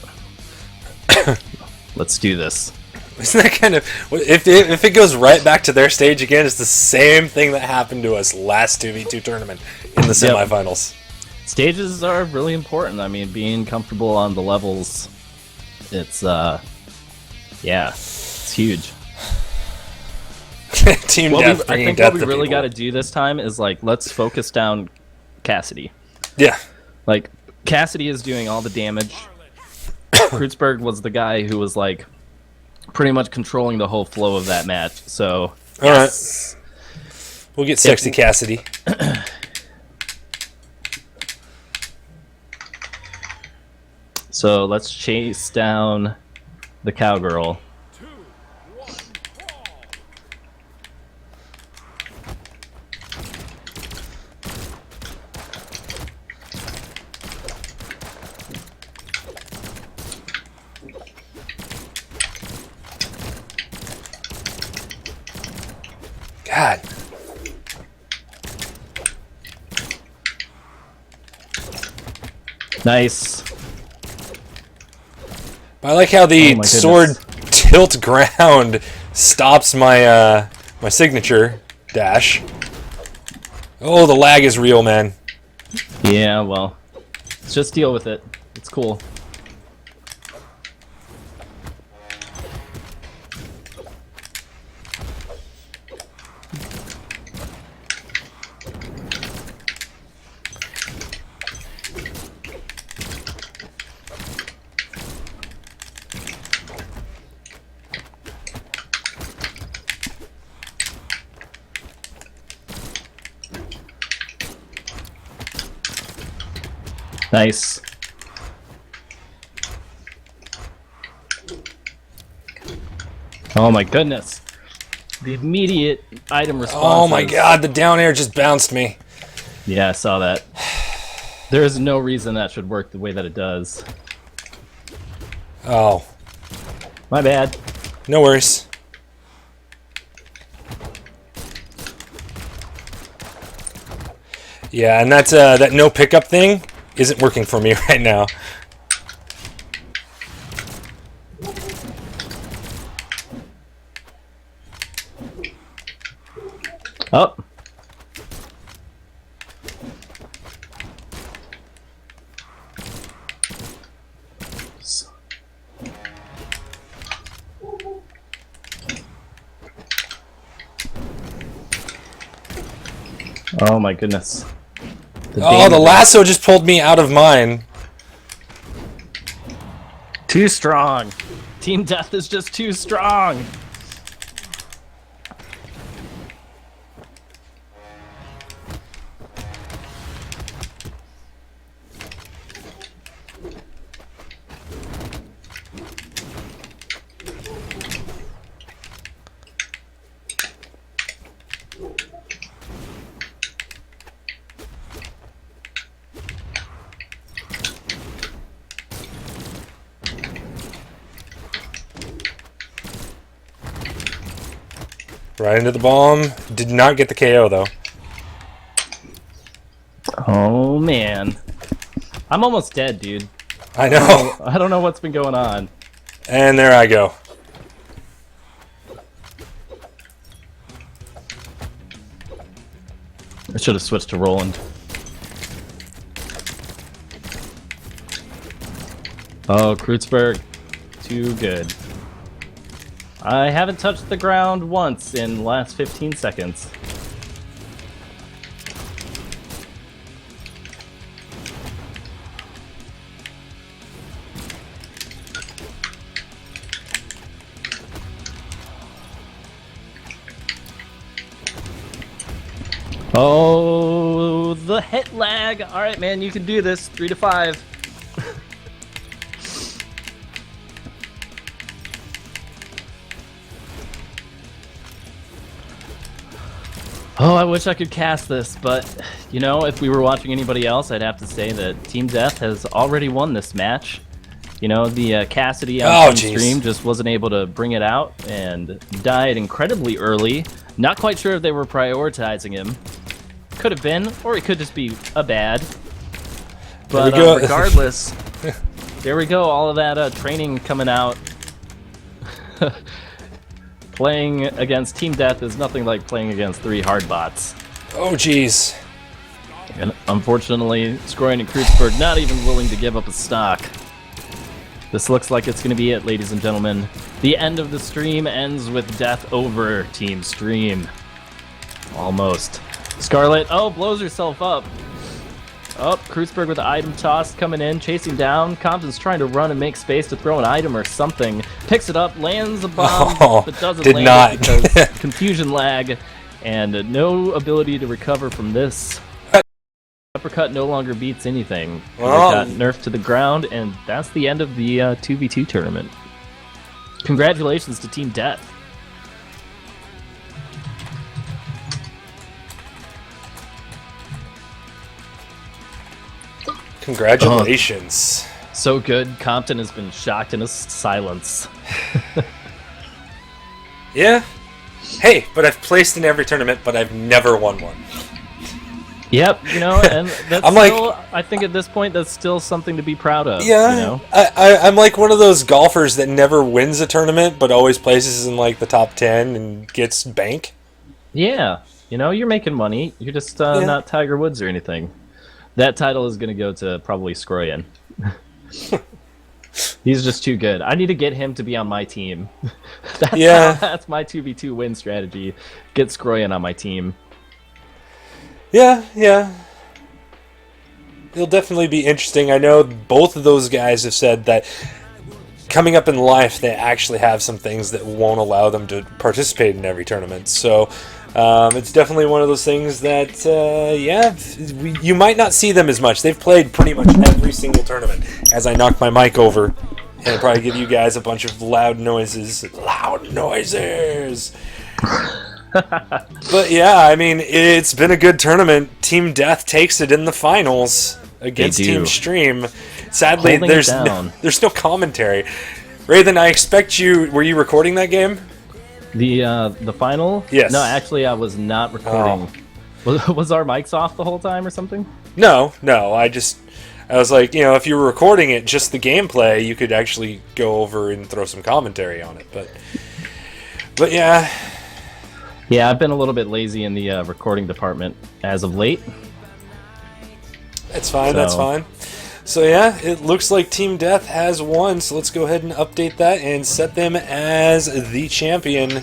Let's do this. Isn't that kind of... If it goes right back to their stage again, it's the same thing that happened to us last 2v2 tournament in the semifinals. Stages are really important. I mean, being comfortable on the levels, it's, yeah, it's huge. Team I death, bringing think death what we to really people. got to do this time is, like, let's focus down Cassidy. Yeah. Like, Cassidy is doing all the damage. Kreutzberg was the guy who was, like, pretty much controlling the whole flow of that match, so... All right. We'll get Sexy Cassidy. So let's chase down the cowgirl. 2, 1, brawl. God. Nice. I like how the Oh my sword goodness. tilt ground stops my my signature dash. Oh, the lag is real, man. Yeah, well, let's just deal with it. It's cool. Nice. Oh my goodness. The immediate item response. Oh my god, the down air just bounced me. Yeah, I saw that. There is no reason that should work the way that it does. Oh, My bad. no worries. Yeah, and that's that no pickup thing isn't working for me right now. Oh. Oh my goodness. The danger. lasso just pulled me out of mine. Too strong. Team Death is just too strong. Right into the bomb. Did not get the KO, though. Oh man. I'm almost dead, dude. I know. I don't know what's been going on. And there I go. I should have switched to Roland. Oh, Kreutzberg. Too good. I haven't touched the ground once in the last 15 seconds. Oh, the hit lag. All right, man, you can do this. 3 to 5. Oh, I wish I could cast this, but, you know, if we were watching anybody else, I'd have to say that Team Death has already won this match. You know, the Cassidy on stream just wasn't able to bring it out and died incredibly early. Not quite sure if they were prioritizing him. Could have been, or it could just be a bad. But regardless, there we go, all of that training coming out. Playing against Team Death is nothing like playing against 3 hard bots. Oh, jeez. And unfortunately, Skroyan and Kreutzberg not even willing to give up a stock. This looks like it's going to be it, ladies and gentlemen. The end of the stream ends with death over Team Stream. Almost. Scarlet, oh, blows herself up. Oh, Kreutzberg with the item toss coming in, chasing down. Compton's trying to run and make space to throw an item or something. Picks it up, lands a bomb, but doesn't land it because confusion lag and no ability to recover from this. Uppercut no longer beats anything. Well, It got nerfed to the ground, and that's the end of the 2v2 tournament. Congratulations to Team Death. Congratulations. So good, Compton has been shocked into silence. Yeah. Hey, but I've placed in every tournament, but I've never won one. Yep, you know, and that's I'm still, I think at this point, that's still something to be proud of. Yeah, you know? I'm like one of those golfers that never wins a tournament, but always places in like the top 10 and gets bank. Yeah, you know, you're making money. You're just not Tiger Woods or anything. That title is going to go to probably Skroyan. He's just too good. I need to get him to be on my team. That's my 2v2 win strategy. Get Skroyan on my team. Yeah. It'll definitely be interesting. I know both of those guys have said that coming up in life, they actually have some things that won't allow them to participate in every tournament. So it's definitely one of those things that, you might not see them as much. They've played pretty much every single tournament. As I knock my mic over, and probably give you guys a bunch of loud noises. Loud noises! But yeah, I mean, it's been a good tournament. Team Death takes it in the finals against Team Stream. Sadly, there's no commentary. Raven, I expect you... Were you recording that game? The final? Yes. No, actually, I was not recording. Oh. Was our mics off the whole time or something? No. I was like, you know, if you were recording it, just the gameplay, you could actually go over and throw some commentary on it. But yeah. Yeah, I've been a little bit lazy in the recording department as of late. That's fine. So yeah, it looks like Team Death has won, so let's go ahead and update that and set them as the champion.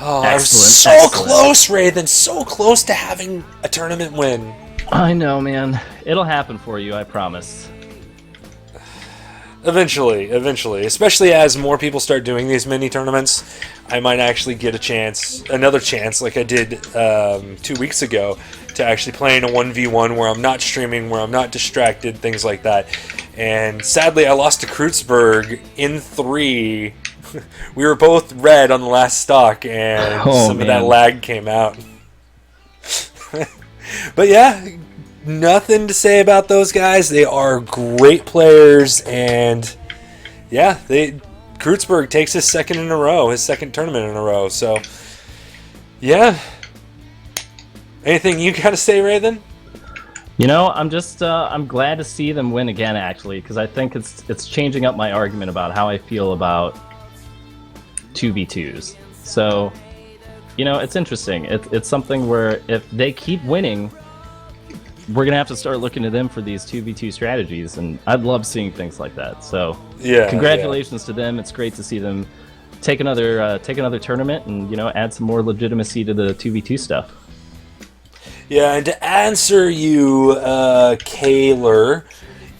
Oh, I was Excellent, so excellent. close, Raven. So close to having a tournament win. I know, man. It'll happen for you, I promise. Eventually. Especially as more people start doing these mini tournaments, I might actually get another chance, like I did 2 weeks ago, to actually play in a 1v1 where I'm not streaming, where I'm not distracted, things like that. And sadly, I lost to Kreutzberg in 3. We were both red on the last stock, and some of that lag came out. But yeah, nothing to say about those guys. They are great players, and yeah, Kreutzberg takes his second tournament in a row. So yeah, anything you got to say, Raven? You know, I'm glad to see them win again, actually, because I think it's changing up my argument about how I feel about 2v2s. So, you know, it's interesting. It's something where if they keep winning, we're gonna have to start looking to them for these 2v2 strategies, and I'd love seeing things like that. So, yeah, congratulations to them. It's great to see them take another tournament and, you know, add some more legitimacy to the 2v2 stuff. Yeah, and to answer you, Kaler,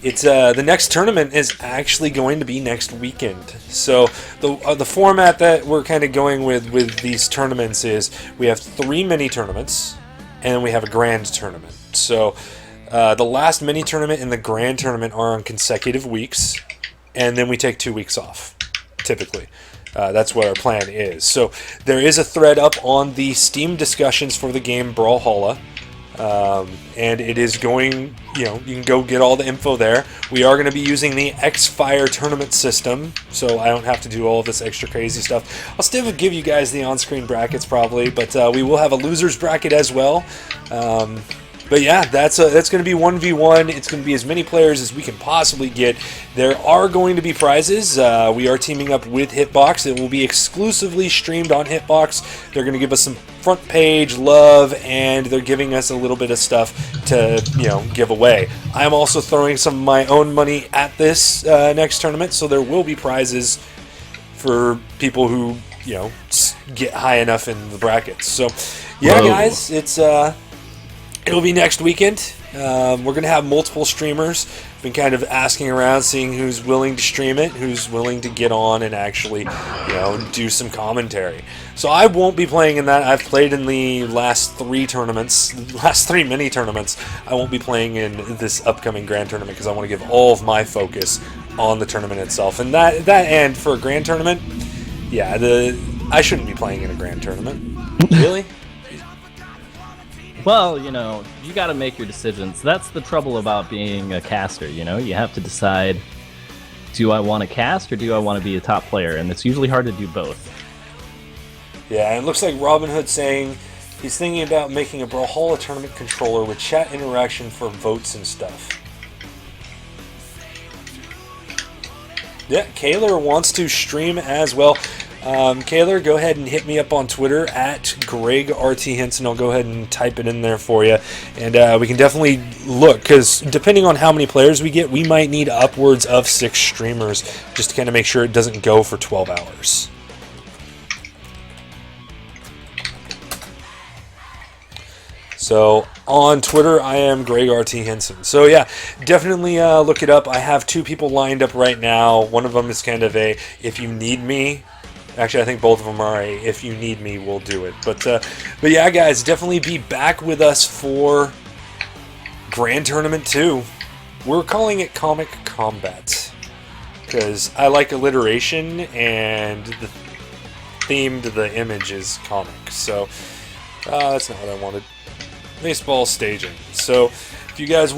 it's the next tournament is actually going to be next weekend. So the format that we're kind of going with these tournaments is we have 3 mini tournaments, and we have a grand tournament. So the last mini tournament and the grand tournament are on consecutive weeks, and then we take 2 weeks off, typically. That's what our plan is. So there is a thread up on the Steam discussions for the game Brawlhalla. And it is going, you can go get all the info there. We are going to be using the X-Fire tournament system, so I don't have to do all of this extra crazy stuff. I'll still give you guys the on-screen brackets probably, but we will have a loser's bracket as well. But yeah, that's going to be 1v1. It's going to be as many players as we can possibly get. There are going to be prizes. We are teaming up with Hitbox. It will be exclusively streamed on Hitbox. They're going to give us some front page love, and they're giving us a little bit of stuff to, give away. I'm also throwing some of my own money at this next tournament, so there will be prizes for people who, get high enough in the brackets. So, yeah, guys, it'll be next weekend. We're going to have multiple streamers. Been kind of asking around, seeing who's willing to stream it, who's willing to get on and actually, do some commentary. So I won't be playing in that. I've played in the last 3 mini tournaments. I won't be playing in this upcoming grand tournament because I want to give all of my focus on the tournament itself. And that and for a grand tournament, yeah, I shouldn't be playing in a grand tournament. Really? Well, you got to make your decisions. That's the trouble about being a caster, You have to decide, do I want to cast or do I want to be a top player? And it's usually hard to do both. Yeah, and it looks like Robin Hood saying he's thinking about making a Brawlhalla tournament controller with chat interaction for votes and stuff. Yeah, Kaler wants to stream as well. Kaler, go ahead and hit me up on Twitter at GregRTHenson. I'll go ahead and type it in there for you. And we can definitely look, because depending on how many players we get, we might need upwards of 6 streamers just to kind of make sure it doesn't go for 12 hours. So on Twitter, I am GregRTHenson. So yeah, definitely look it up. I have 2 people lined up right now. One of them is kind of a if you need me. Actually, I think both of them are a if you need me, we'll do it. But yeah, guys, definitely be back with us for Grand Tournament 2. We're calling it Comic Combat because I like alliteration and the theme to the image is comic. So that's not what I wanted. Baseball staging. So if you guys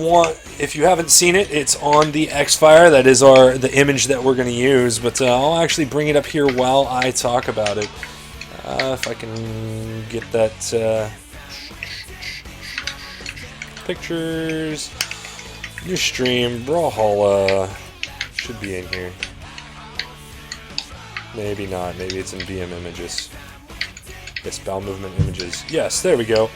if you haven't seen it, it's on the X-Fire. That is the image that we're going to use, but I'll actually bring it up here while I talk about it. If I can get that pictures, new stream, Brawlhalla should be in here. Maybe not. Maybe it's in BM images. Yes, bowel movement images. Yes, there we go.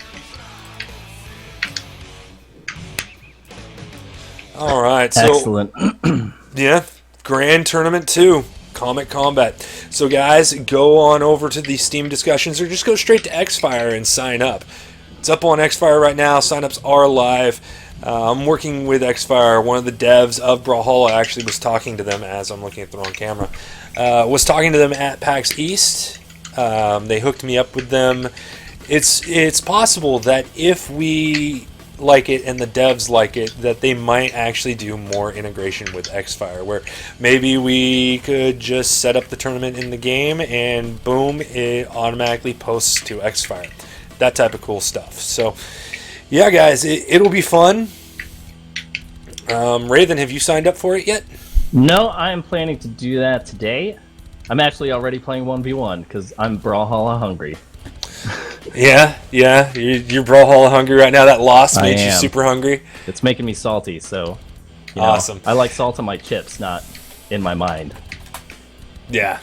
Alright, so excellent. yeah, Grand Tournament 2. Comic Combat. So guys, go on over to the Steam discussions or just go straight to Xfire and sign up. It's up on Xfire right now. Signups are live. I'm working with Xfire. One of the devs of Brawlhalla actually was talking to them as I'm looking at the wrong camera. Was talking to them at PAX East. They hooked me up with them. It's possible that if we like it and the devs like it, that they might actually do more integration with Xfire, where maybe we could just set up the tournament in the game and boom, it automatically posts to Xfire. That type of cool stuff. So yeah, guys, it'll be fun. Raven, have you signed up for it yet? No, I am planning to do that today. I'm actually already playing 1v1 because I'm Brawlhalla hungry. Yeah, you're Brawlhalla hungry right now. That loss made you super hungry. It's making me salty, so you know, awesome. I like salt on my chips, not in my mind. Yeah,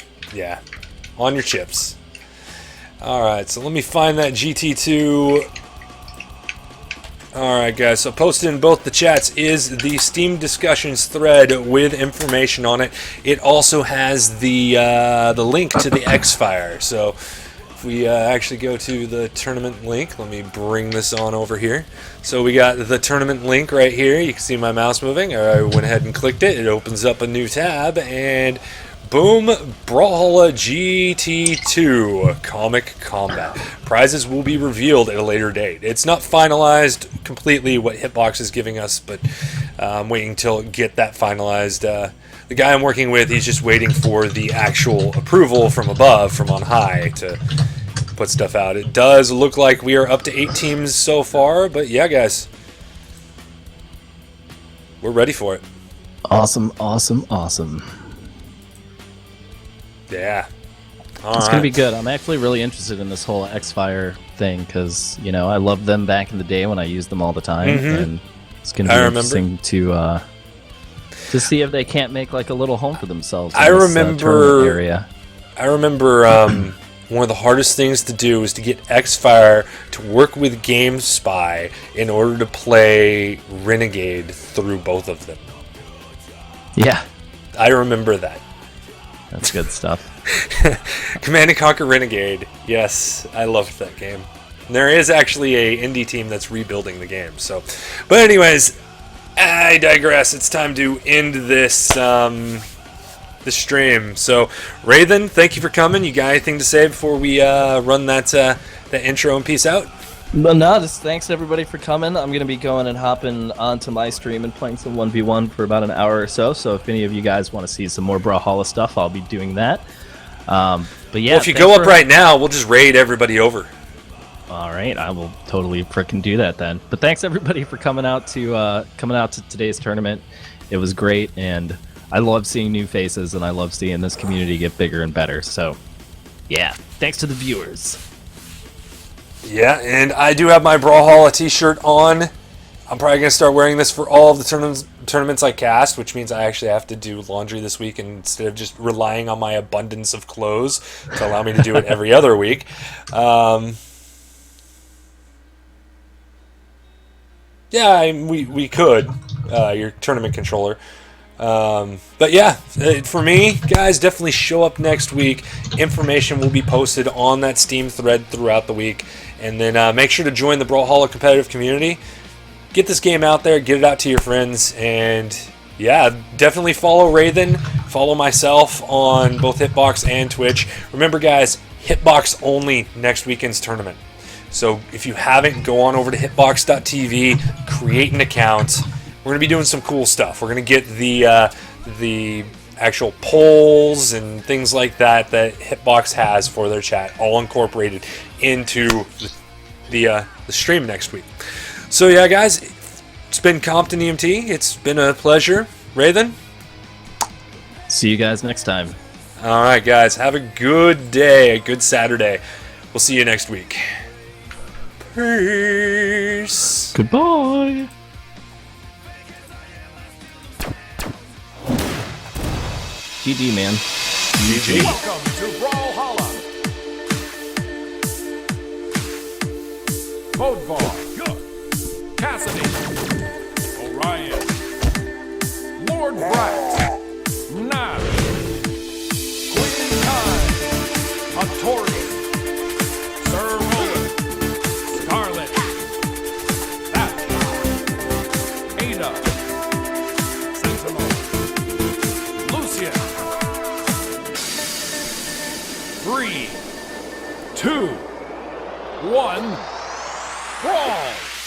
on your chips. All right, so let me find that GT2. All right, guys. So posted in both the chats is the Steam discussions thread with information on it. It also has the link to the Xfire. So if we actually go to the tournament link, let me bring this on over here. So we got the tournament link right here. You can see my mouse moving. I went ahead and clicked it. It opens up a new tab, and boom, Brawlhalla GT2 Comic Combat. Prizes will be revealed at a later date. It's not finalized completely what Hitbox is giving us, but I'm waiting till get that finalized. The guy I'm working with, he's just waiting for the actual approval from above, from on high, to put stuff out. It does look like we are up to 8 teams so far, but yeah, guys, we're ready for it. Awesome. Yeah. It's going to be good. I'm actually really interested in this whole Xfire thing because, you know, I loved them back in the day when I used them all the time. And it's going to be interesting to see if they can't make like a little home for themselves in this tournament area. I remember one of the hardest things to do is to get Xfire to work with GameSpy in order to play Renegade through both of them. Yeah. I remember that. That's good stuff. Command & Conquer Renegade. Yes, I loved that game. And there is actually a indie team that's rebuilding the game. So, but anyways, I digress. It's time to end this this stream. So, Raven, thank you for coming. You got anything to say before we run that intro and peace out? But no, just thanks everybody for coming. I'm going to be going and hopping onto my stream and playing some 1v1 for about an hour or so. So if any of you guys want to see some more Brawlhalla stuff, I'll be doing that. But yeah, well, if you go up right now, we'll just raid everybody over. All right, I will totally frickin' do that then. But thanks everybody for coming out to today's tournament. It was great, and I love seeing new faces, and I love seeing this community get bigger and better. So yeah, thanks to the viewers. Yeah, and I do have my Brawlhalla t-shirt on. I'm probably going to start wearing this for all of the tournaments I cast, which means I actually have to do laundry this week instead of just relying on my abundance of clothes to allow me to do it every other week. Yeah, we could, your tournament controller. But yeah, for me, guys, definitely show up next week. Information will be posted on that Steam thread throughout the week. And then make sure to join the Brawlhalla competitive community. Get this game out there, get it out to your friends, and yeah, definitely follow Raven, follow myself on both Hitbox and Twitch. Remember, guys, Hitbox only next weekend's tournament. So if you haven't, go on over to hitbox.tv, create an account. We're going to be doing some cool stuff. We're going to get the actual polls and things like that Hitbox has for their chat all incorporated into the stream next week. So yeah, guys, it's been Compton EMT. It's been a pleasure. Raven? See you guys next time. All right, guys, have a good day, a good Saturday. We'll see you next week. Peace. Goodbye. GG, man. GG. Welcome to Brawlhalla. Bodvar, Cassidy, Orion, Lord Brat, Nash, 2, 1, brawl!